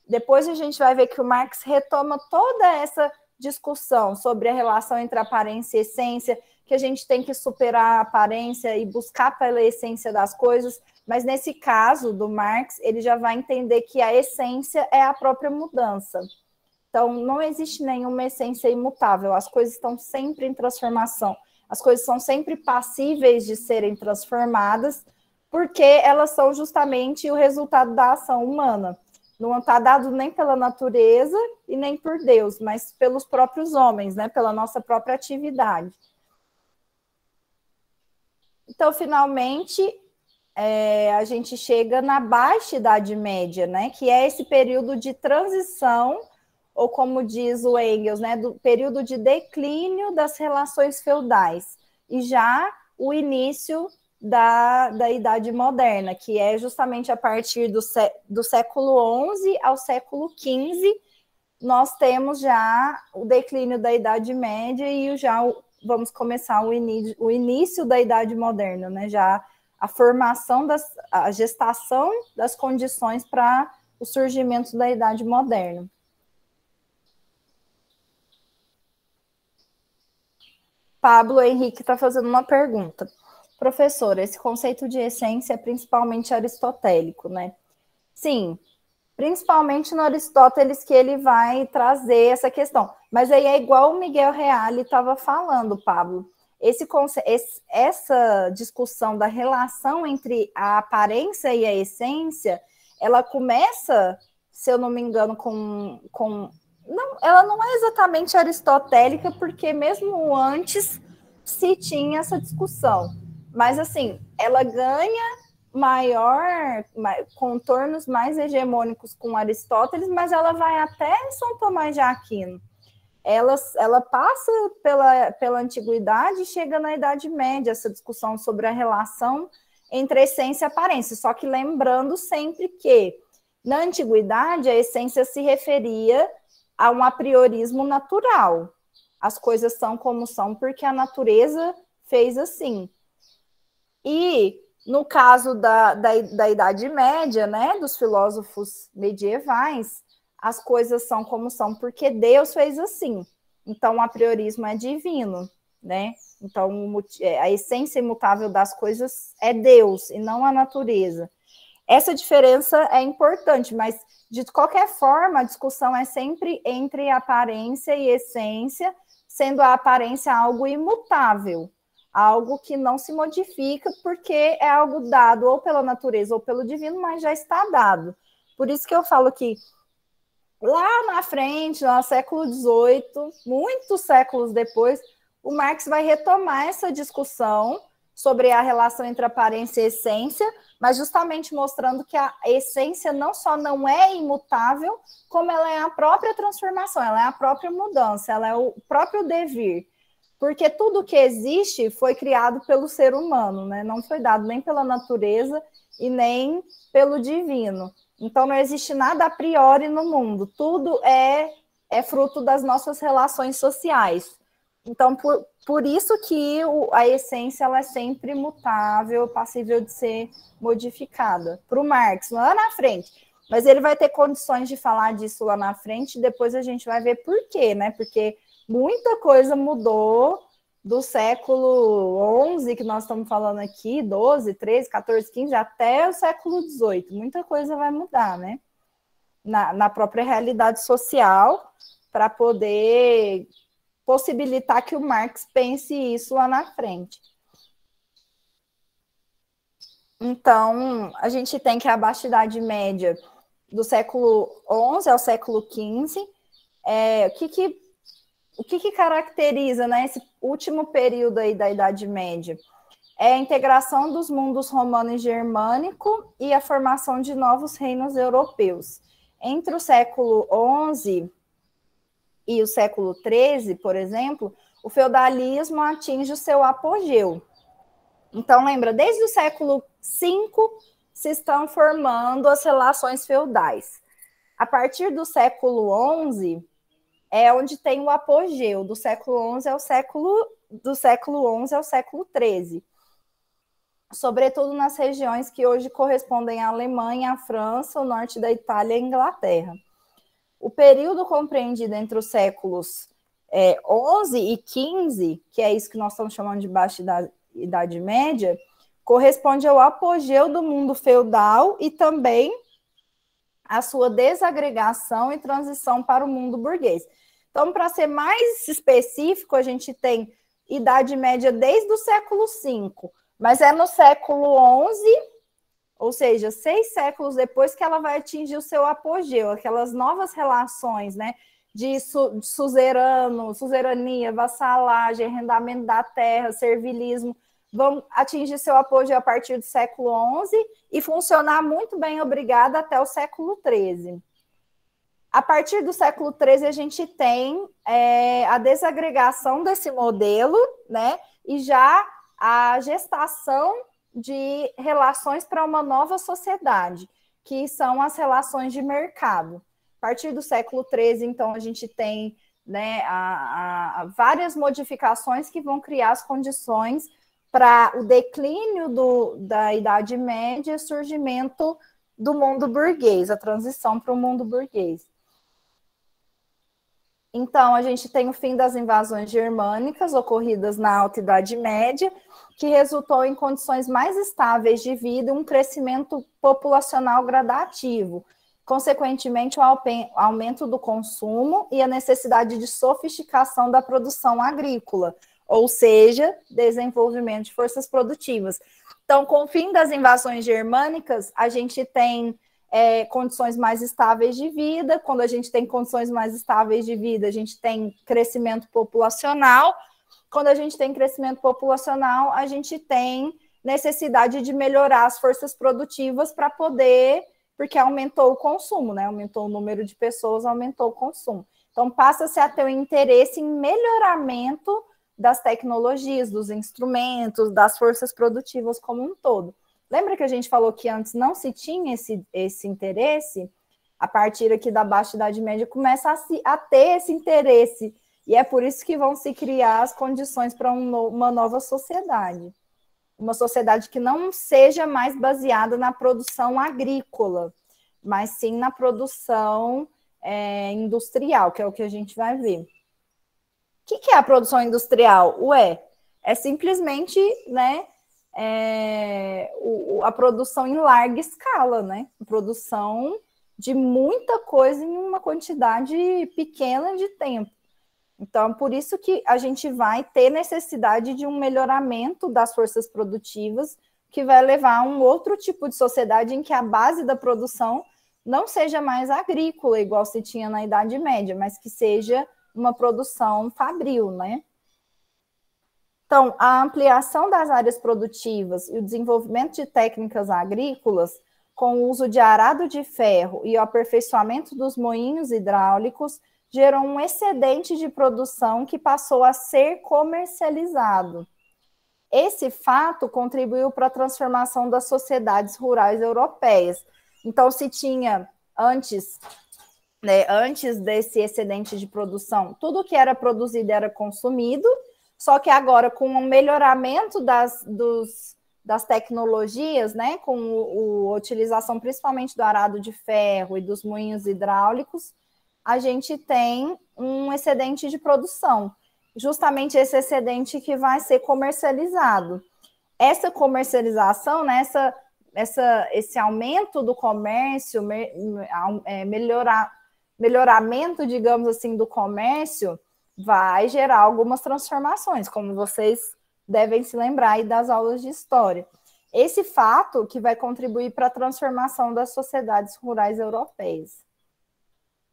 Depois a gente vai ver que o Marx retoma toda essa discussão sobre a relação entre aparência e essência, que a gente tem que superar a aparência e buscar pela essência das coisas, mas nesse caso do Marx, ele já vai entender que a essência é a própria mudança. Então, não existe nenhuma essência imutável, as coisas estão sempre em transformação, as coisas são sempre passíveis de serem transformadas, porque elas são justamente o resultado da ação humana. Não está dado nem pela natureza e nem por Deus, mas pelos próprios homens, né? Pela nossa própria atividade. Então, finalmente, a gente chega na Baixa Idade Média, né? Que é esse período de transição, ou como diz o Engels, né? Do período de declínio das relações feudais. E já o início da Idade Moderna, que é justamente a partir do século XI ao século XV, nós temos já o declínio da Idade Média e já vamos começar o início da Idade Moderna, né? Já a formação, a gestação das condições para o surgimento da Idade Moderna. Pablo Henrique está fazendo uma pergunta. Professor, esse conceito de essência é principalmente aristotélico, né? Sim, principalmente no Aristóteles que ele vai trazer essa questão. Mas aí é igual o Miguel Reale estava falando, Pablo. Essa discussão da relação entre a aparência e a essência, ela começa, se eu não me engano, não, ela não é exatamente aristotélica, porque mesmo antes se tinha essa discussão. Mas, assim, ela ganha contornos mais hegemônicos com Aristóteles, mas ela vai até São Tomás de Aquino. Ela passa pela antiguidade e chega na Idade Média, essa discussão sobre a relação entre essência e aparência. Só que lembrando sempre que, na antiguidade, a essência se referia a um apriorismo natural. As coisas são como são porque a natureza fez assim. E, no caso da Idade Média, né, dos filósofos medievais, as coisas são como são porque Deus fez assim. Então, o apriorismo é divino, né? Então, a essência imutável das coisas é Deus e não a natureza. Essa diferença é importante, mas, de qualquer forma, a discussão é sempre entre aparência e essência, sendo a aparência algo imutável, algo que não se modifica porque é algo dado ou pela natureza ou pelo divino, mas já está dado. Por isso que eu falo que lá na frente, no século XVIII, muitos séculos depois, o Marx vai retomar essa discussão sobre a relação entre aparência e essência, mas justamente mostrando que a essência não só não é imutável, como ela é a própria transformação, ela é a própria mudança, ela é o próprio devir. Porque tudo que existe foi criado pelo ser humano, né? Não foi dado nem pela natureza e nem pelo divino. Então, não existe nada a priori no mundo. Tudo é fruto das nossas relações sociais. Então, por isso que a essência ela é sempre mutável, passível de ser modificada. Para o Marx, lá na frente. Mas ele vai ter condições de falar disso lá na frente, e depois a gente vai ver por quê, né? Porque muita coisa mudou do século XI, que nós estamos falando aqui, 12, 13, 14, 15, até o século XVIII. Muita coisa vai mudar, né? Na própria realidade social, para poder possibilitar que o Marx pense isso lá na frente. Então, a gente tem que a Baixa Idade Média do século XI ao século XV, o que caracteriza, né, esse último período aí da Idade Média? É a integração dos mundos romano e germânico e a formação de novos reinos europeus. Entre o século XI e o século XIII, por exemplo, o feudalismo atinge o seu apogeu. Então, lembra, desde o século V se estão formando as relações feudais. A partir do século XI é onde tem o apogeu, do século XI ao século XIII. Sobretudo nas regiões que hoje correspondem à Alemanha, à França, o norte da Itália e à Inglaterra. O período compreendido entre os séculos XI e XV, que é isso que nós estamos chamando de Baixa Idade Média, corresponde ao apogeu do mundo feudal e também a sua desagregação e transição para o mundo burguês. Então, para ser mais específico, a gente tem Idade Média desde o século V, mas é no século XI, ou seja, 6 séculos depois que ela vai atingir o seu apogeu, aquelas novas relações, né, de suzerania, vassalagem, arrendamento da terra, servilismo, vão atingir seu apogeu a partir do século XI e funcionar muito bem, obrigada, até o século XIII. A partir do século XIII, a gente tem a desagregação desse modelo, né, e já a gestação de relações para uma nova sociedade, que são as relações de mercado. A partir do século XIII, então, a gente tem né, a várias modificações que vão criar as condições para o declínio da Idade Média e surgimento do mundo burguês, a transição para o mundo burguês. Então, a gente tem o fim das invasões germânicas ocorridas na Alta Idade Média, que resultou em condições mais estáveis de vida e um crescimento populacional gradativo. Consequentemente, o aumento do consumo e a necessidade de sofisticação da produção agrícola, ou seja, desenvolvimento de forças produtivas. Então, com o fim das invasões germânicas, a gente tem condições mais estáveis de vida. Quando a gente tem condições mais estáveis de vida, a gente tem crescimento populacional. Quando a gente tem crescimento populacional, a gente tem necessidade de melhorar as forças produtivas para poder, porque aumentou o consumo, né? Aumentou o número de pessoas, aumentou o consumo. Então, passa-se a ter um interesse em melhoramento das tecnologias, dos instrumentos, das forças produtivas como um todo. Lembra que a gente falou que antes não se tinha esse interesse? A partir aqui da Baixa Idade Média começa a ter esse interesse, e é por isso que vão se criar as condições para uma nova sociedade. Uma sociedade que não seja mais baseada na produção agrícola, mas sim na produção industrial, que é o que a gente vai ver. O que é a produção industrial? É simplesmente, né, a produção em larga escala, né? A produção de muita coisa em uma quantidade pequena de tempo. Então, por isso que a gente vai ter necessidade de um melhoramento das forças produtivas, que vai levar a um outro tipo de sociedade em que a base da produção não seja mais agrícola, igual se tinha na Idade Média, mas que seja uma produção fabril, né? Então, a ampliação das áreas produtivas e o desenvolvimento de técnicas agrícolas, com o uso de arado de ferro e o aperfeiçoamento dos moinhos hidráulicos, gerou um excedente de produção que passou a ser comercializado. Esse fato contribuiu para a transformação das sociedades rurais europeias. Então, se tinha antes desse excedente de produção, tudo que era produzido era consumido, só que agora, com o melhoramento das tecnologias, né, com a utilização principalmente do arado de ferro e dos moinhos hidráulicos, a gente tem um excedente de produção. Justamente esse excedente que vai ser comercializado. Essa comercialização, né, esse aumento do comércio, melhoramento, digamos assim, do comércio, vai gerar algumas transformações, como vocês devem se lembrar aí das aulas de história. Esse fato que vai contribuir para a transformação das sociedades rurais europeias.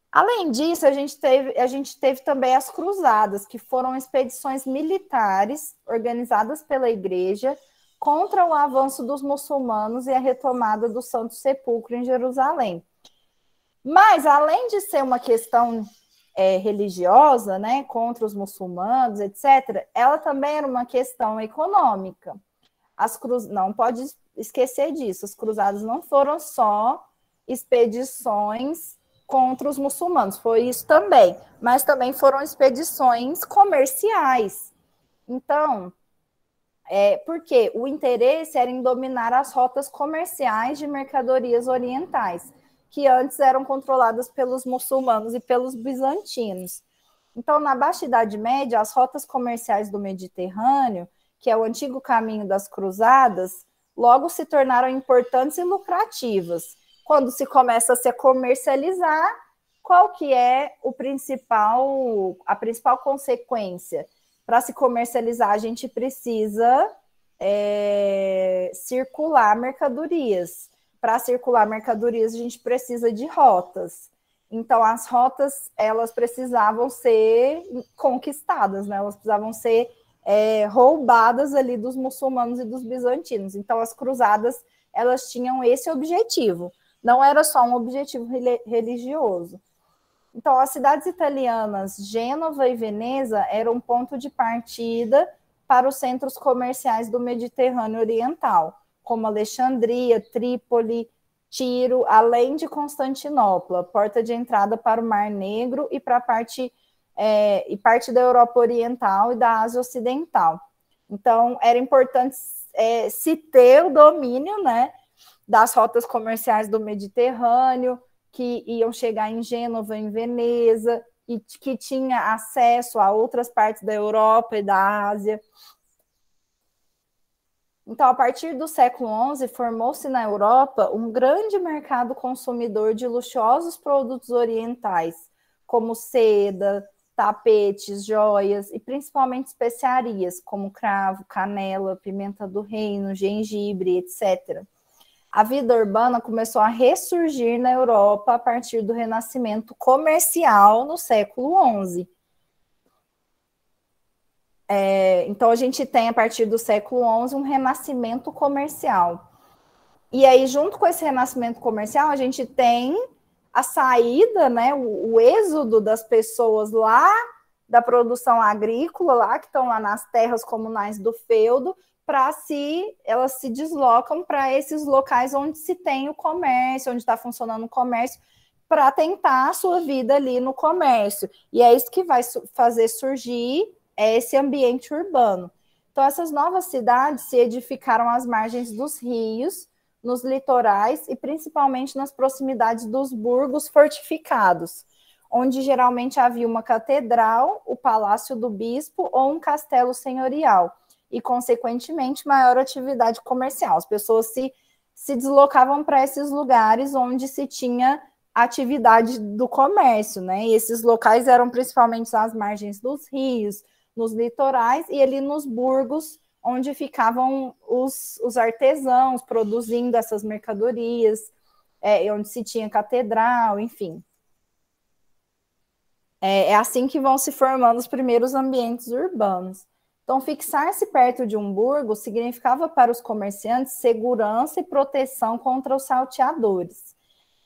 Além disso, a gente teve também as cruzadas, que foram expedições militares organizadas pela Igreja contra o avanço dos muçulmanos e a retomada do Santo Sepulcro em Jerusalém. Mas, além de ser uma questão religiosa, né, contra os muçulmanos, etc., ela também era uma questão econômica. Não pode esquecer disso, as cruzadas não foram só expedições contra os muçulmanos, foi isso também, mas também foram expedições comerciais. Então, porque o interesse era em dominar as rotas comerciais de mercadorias orientais, que antes eram controladas pelos muçulmanos e pelos bizantinos. Então, na Baixa Idade Média, as rotas comerciais do Mediterrâneo, que é o antigo caminho das cruzadas, logo se tornaram importantes e lucrativas. Quando se começa a se comercializar, qual que é a principal consequência? Para se comercializar, a gente precisa circular mercadorias. Para circular mercadorias, a gente precisa de rotas. Então, as rotas, elas precisavam ser conquistadas, né? Elas precisavam ser roubadas ali dos muçulmanos e dos bizantinos. Então, as cruzadas, elas tinham esse objetivo. Não era só um objetivo religioso. Então, as cidades italianas, Gênova e Veneza, eram um ponto de partida para os centros comerciais do Mediterrâneo Oriental, como Alexandria, Trípoli, Tiro, além de Constantinopla, porta de entrada para o Mar Negro e para a parte e parte da Europa Oriental e da Ásia Ocidental. Então, era importante se ter o domínio, né, das rotas comerciais do Mediterrâneo, que iam chegar em Gênova, em Veneza, e que tinha acesso a outras partes da Europa e da Ásia. Então, a partir do século XI, formou-se na Europa um grande mercado consumidor de luxuosos produtos orientais, como seda, tapetes, joias e principalmente especiarias, como cravo, canela, pimenta do reino, gengibre, etc. A vida urbana começou a ressurgir na Europa a partir do renascimento comercial no século XI. Então, a gente tem, a partir do século XI, um renascimento comercial. E aí, junto com esse renascimento comercial, a gente tem a saída, né, o êxodo das pessoas lá da produção agrícola, lá que estão lá nas terras comunais do feudo, elas se deslocam para esses locais onde se tem o comércio, onde está funcionando o comércio, para tentar a sua vida ali no comércio. E é isso que vai fazer surgir esse ambiente urbano. Então, essas novas cidades se edificaram às margens dos rios, nos litorais e principalmente nas proximidades dos burgos fortificados, onde geralmente havia uma catedral, o palácio do bispo ou um castelo senhorial, e, consequentemente, maior atividade comercial. As pessoas se deslocavam para esses lugares onde se tinha atividade do comércio, né? E esses locais eram principalmente às margens dos rios, nos litorais e ali nos burgos, onde ficavam os artesãos produzindo essas mercadorias, onde se tinha catedral, enfim. É assim que vão se formando os primeiros ambientes urbanos. Então, fixar-se perto de um burgo significava para os comerciantes segurança e proteção contra os salteadores.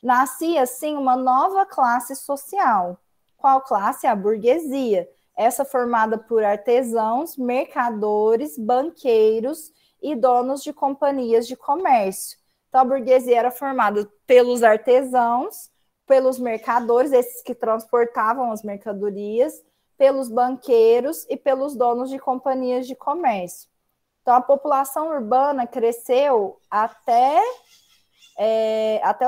Nascia, assim, uma nova classe social. Qual classe? A burguesia. Essa formada por artesãos, mercadores, banqueiros e donos de companhias de comércio. Então, a burguesia era formada pelos artesãos, pelos mercadores, esses que transportavam as mercadorias, pelos banqueiros e pelos donos de companhias de comércio. Então, a população urbana cresceu até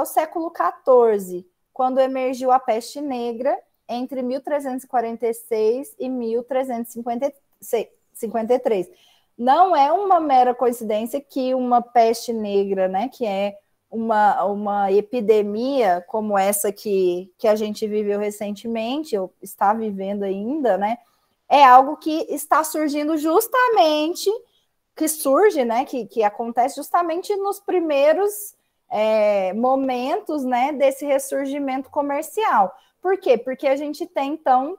o século XIV, quando emergiu a peste negra, entre 1346 e 1353. Não é uma mera coincidência que uma peste negra, né, que é uma epidemia como essa que a gente viveu recentemente, ou está vivendo ainda, né, é algo que está surgindo justamente, que acontece justamente nos primeiros momentos, né, desse ressurgimento comercial. Por quê? Porque a gente tem, então,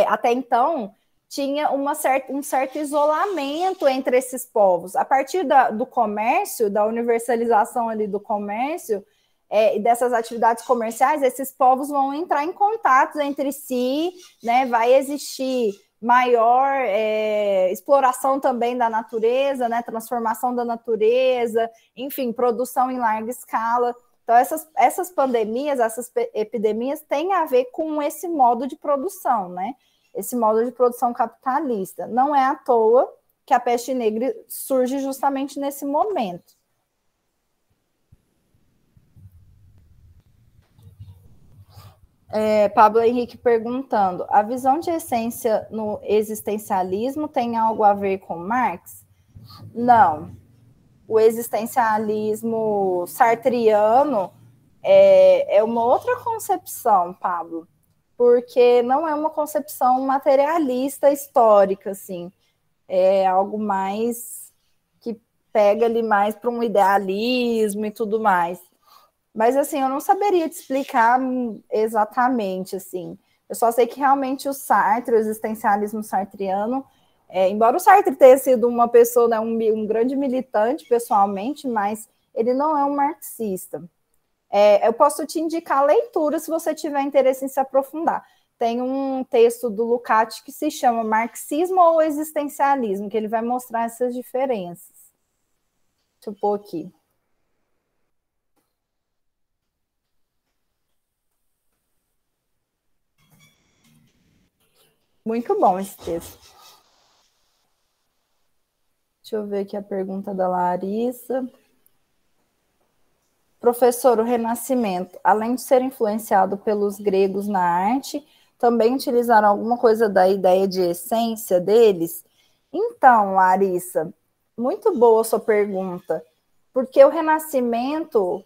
até então, tinha um certo isolamento entre esses povos. A partir do comércio, da universalização ali do comércio e dessas atividades comerciais, esses povos vão entrar em contatos entre si, né? Vai existir maior exploração também da natureza, né? Transformação da natureza, enfim, produção em larga escala. Então, essas pandemias, essas epidemias têm a ver com esse modo de produção, né? Esse modo de produção capitalista. Não é à toa que a peste negra surge justamente nesse momento. Pablo Henrique perguntando, a visão de essência no existencialismo tem algo a ver com Marx? Não. O existencialismo sartriano é uma outra concepção, Pablo, porque não é uma concepção materialista histórica, assim, é algo mais que pega ali mais para um idealismo e tudo mais. Mas, assim, eu não saberia te explicar exatamente, assim. Eu só sei que realmente o Sartre, o existencialismo sartriano, embora o Sartre tenha sido uma pessoa, né, um grande militante pessoalmente, mas ele não é um marxista. Eu posso te indicar leitura se você tiver interesse em se aprofundar. Tem um texto do Lukács que se chama Marxismo ou Existencialismo, que ele vai mostrar essas diferenças. Deixa eu pôr aqui. Muito bom esse texto. Deixa eu ver aqui a pergunta da Larissa. Professor, o Renascimento, além de ser influenciado pelos gregos na arte, também utilizaram alguma coisa da ideia de essência deles? Então, Larissa, muito boa a sua pergunta, porque o Renascimento,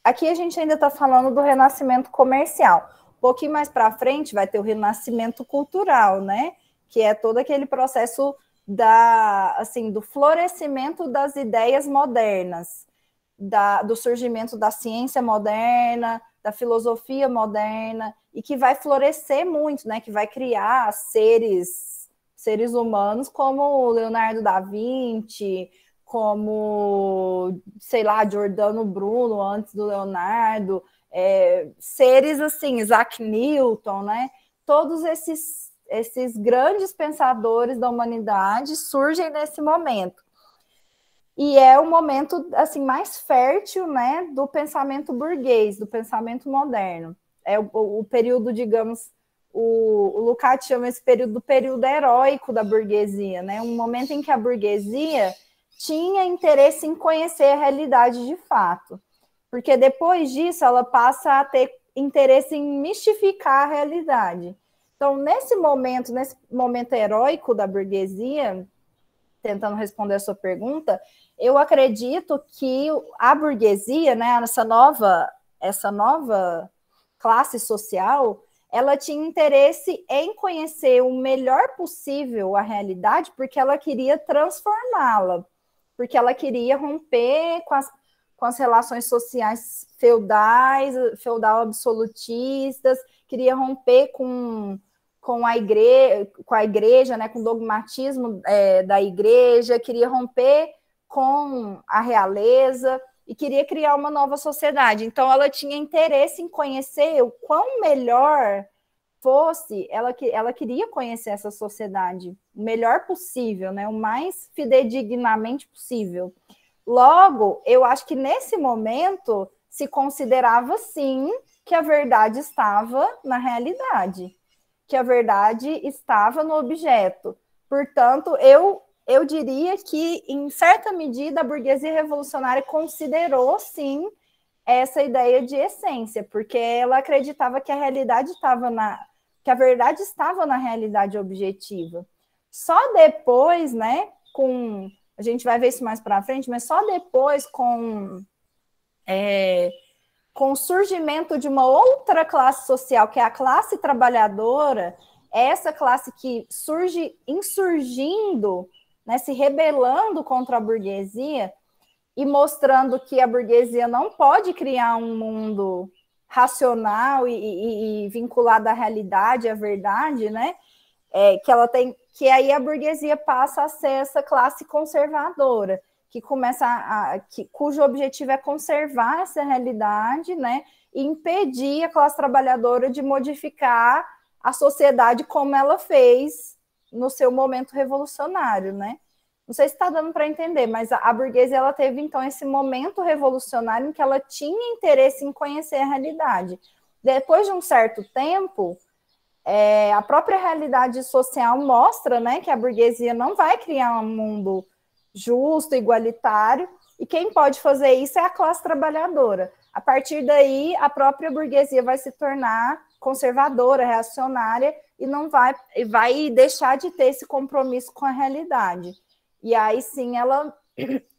aqui a gente ainda está falando do Renascimento comercial. Um pouquinho mais para frente vai ter o Renascimento cultural, né? Que é todo aquele processo do florescimento das ideias modernas. Do surgimento da ciência moderna, da filosofia moderna, e que vai florescer muito, né? Que vai criar seres humanos como Leonardo da Vinci, como, sei lá, Giordano Bruno antes do Leonardo, seres assim, Isaac Newton, né? Todos esses grandes pensadores da humanidade surgem nesse momento. E é o momento assim mais fértil, né, do pensamento burguês, do pensamento moderno. É o período, digamos, o Lukács chama esse período do período heróico da burguesia, né? Um momento em que a burguesia tinha interesse em conhecer a realidade de fato, porque depois disso ela passa a ter interesse em mistificar a realidade. Então, nesse momento heróico da burguesia, tentando responder a sua pergunta, eu acredito que a burguesia, né, essa nova classe social, ela tinha interesse em conhecer o melhor possível a realidade, porque ela queria transformá-la, porque ela queria romper com as relações sociais feudal absolutistas, queria romper com a igreja, né, com o dogmatismo da igreja, queria romper com a realeza e queria criar uma nova sociedade. Então, ela tinha interesse em conhecer o quão melhor fosse, ela queria conhecer essa sociedade o melhor possível, né, o mais fidedignamente possível. Logo, eu acho que nesse momento se considerava, sim, que a verdade estava na realidade, que a verdade estava no objeto. Portanto, eu diria que, em certa medida, a burguesia revolucionária considerou, sim, essa ideia de essência, porque ela acreditava que a realidade que a verdade estava na realidade objetiva. Só depois, né, a gente vai ver isso mais para frente, mas só depois com o surgimento de uma outra classe social, que é a classe trabalhadora, essa classe que surge insurgindo, né, se rebelando contra a burguesia e mostrando que a burguesia não pode criar um mundo racional e vinculado à realidade, à verdade, né? Que ela tem, que aí a burguesia passa a ser essa classe conservadora, que começa cujo objetivo é conservar essa realidade, né, e impedir a classe trabalhadora de modificar a sociedade como ela fez no seu momento revolucionário, né? Não sei se está dando para entender, mas a burguesia ela teve então esse momento revolucionário em que ela tinha interesse em conhecer a realidade. Depois de um certo tempo, a própria realidade social mostra, né, que a burguesia não vai criar um mundo justo, igualitário, e quem pode fazer isso é a classe trabalhadora. A partir daí, a própria burguesia vai se tornar conservadora, reacionária, e não vai deixar de ter esse compromisso com a realidade. E aí sim ela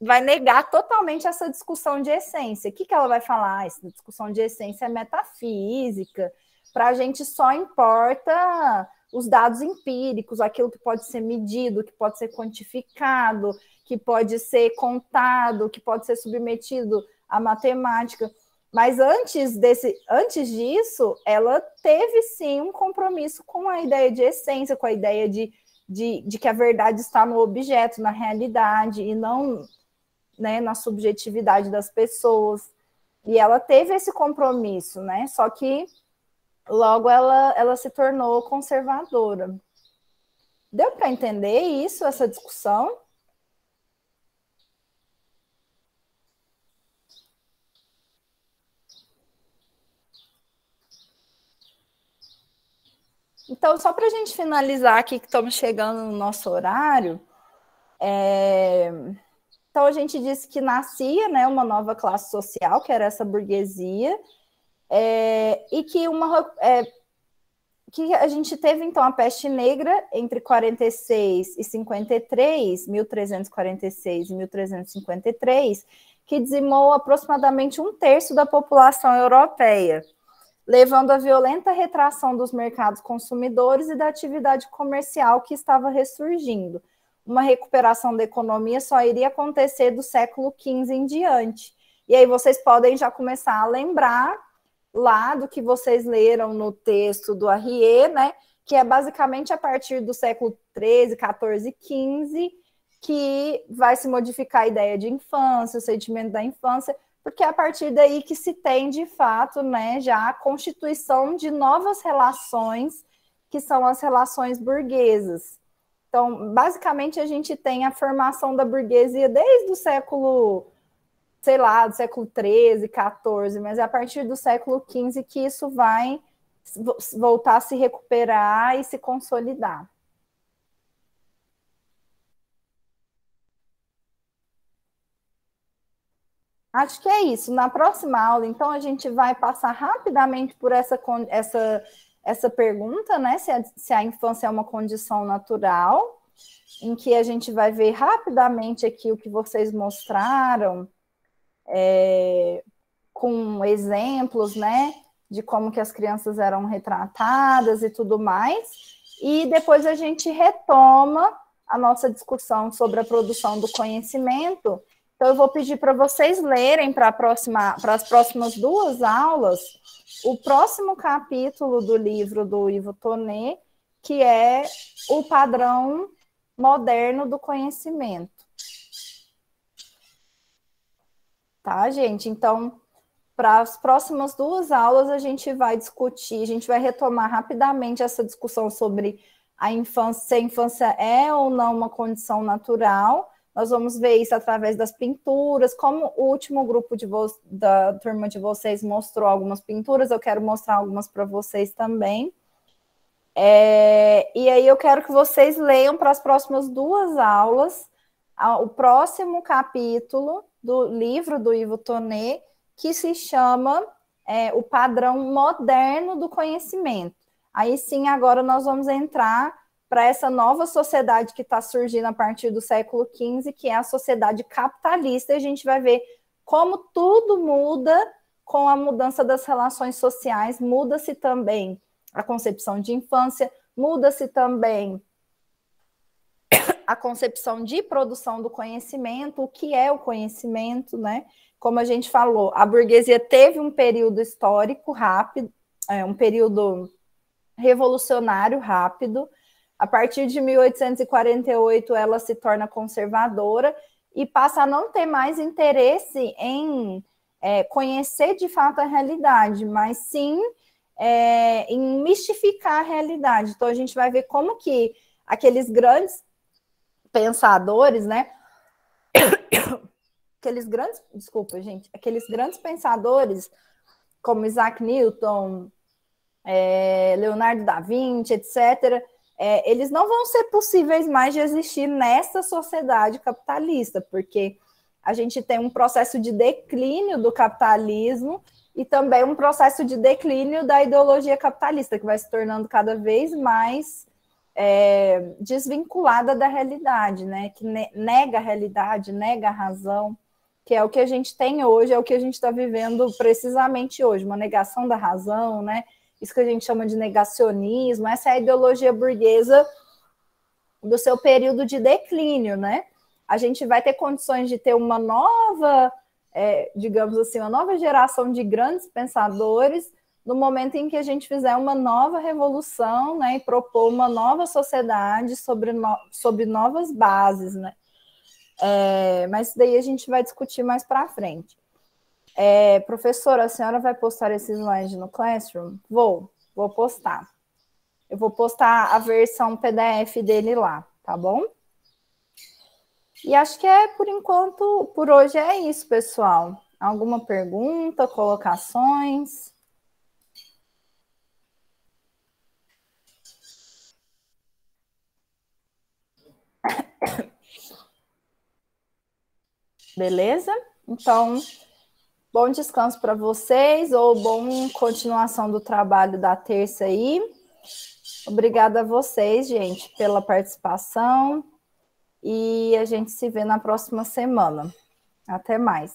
vai negar totalmente essa discussão de essência. O que ela vai falar? Essa discussão de essência é metafísica, para a gente só importa os dados empíricos, aquilo que pode ser medido, que pode ser quantificado, que pode ser contado, que pode ser submetido à matemática. Mas antes disso, ela teve sim um compromisso com a ideia de essência, com a ideia de que a verdade está no objeto, na realidade, e não, né, na subjetividade das pessoas. E ela teve esse compromisso, né? Só que logo ela se tornou conservadora. Deu para entender isso, essa discussão? Então, só para a gente finalizar aqui, que estamos chegando no nosso horário, então a gente disse que nascia, né, uma nova classe social, que era essa burguesia, e que a gente teve, então, a peste negra entre 46 e 53, 1346 e 1353, que dizimou aproximadamente 1/3 da população europeia, levando à violenta retração dos mercados consumidores e da atividade comercial que estava ressurgindo. Uma recuperação da economia só iria acontecer do século XV em diante. E aí vocês podem já começar a lembrar lá do que vocês leram no texto do Arrier, né, que é basicamente a partir do século XIII, XIV, XV, que vai se modificar a ideia de infância, o sentimento da infância, porque é a partir daí que se tem, de fato, né, já a constituição de novas relações, que são as relações burguesas. Então, basicamente, a gente tem a formação da burguesia desde o século, sei lá, do século XIII, XIV, mas é a partir do século XV que isso vai voltar a se recuperar e se consolidar. Acho que é isso. Na próxima aula, então, a gente vai passar rapidamente por essa pergunta, né? Se a infância é uma condição natural, em que a gente vai ver rapidamente aqui o que vocês mostraram, com exemplos, né? De como que as crianças eram retratadas e tudo mais. E depois a gente retoma a nossa discussão sobre a produção do conhecimento. Então, eu vou pedir para vocês lerem para as próximas 2 aulas o próximo capítulo do livro do Yves Tonnet, que é o padrão moderno do conhecimento. Tá, gente? Então, para as próximas 2 aulas, a gente vai discutir, a gente vai retomar rapidamente essa discussão sobre a infância, se a infância é ou não uma condição natural. Nós vamos ver isso através das pinturas, como o último grupo da turma de vocês mostrou algumas pinturas, eu quero mostrar algumas para vocês também. E aí eu quero que vocês leiam para as próximas 2 aulas o próximo capítulo do livro do Yves Tonnet, que se chama O Padrão Moderno do Conhecimento. Aí sim, agora nós vamos entrar para essa nova sociedade que está surgindo a partir do século XV, que é a sociedade capitalista, e a gente vai ver como tudo muda com a mudança das relações sociais, muda-se também a concepção de infância, muda-se também a concepção de produção do conhecimento, o que é o conhecimento, né? Como a gente falou, a burguesia teve um período histórico rápido, um período revolucionário rápido. A partir de 1848, ela se torna conservadora e passa a não ter mais interesse em conhecer de fato a realidade, mas sim em mistificar a realidade. Então, a gente vai ver como que aqueles grandes pensadores, né? Aqueles grandes pensadores, como Isaac Newton, Leonardo da Vinci, etc., eles não vão ser possíveis mais de existir nessa sociedade capitalista, porque a gente tem um processo de declínio do capitalismo e também um processo de declínio da ideologia capitalista, que vai se tornando cada vez mais desvinculada da realidade, né? Que nega a realidade, nega a razão, que é o que a gente tem hoje, é o que a gente está vivendo precisamente hoje, uma negação da razão, né? Isso que a gente chama de negacionismo, essa é a ideologia burguesa do seu período de declínio, né? A gente vai ter condições de ter uma nova, digamos assim, uma nova geração de grandes pensadores no momento em que a gente fizer uma nova revolução, né, e propor uma nova sociedade sobre novas bases, né? Mas daí a gente vai discutir mais para frente. Professora, a senhora vai postar esse slide no Classroom? Vou postar. Eu vou postar a versão PDF dele lá, tá bom? E acho que por enquanto, por hoje é isso, pessoal. Alguma pergunta, colocações? Beleza? Então, bom descanso para vocês, ou bom continuação do trabalho da terça aí. Obrigada a vocês, gente, pela participação. E a gente se vê na próxima semana. Até mais.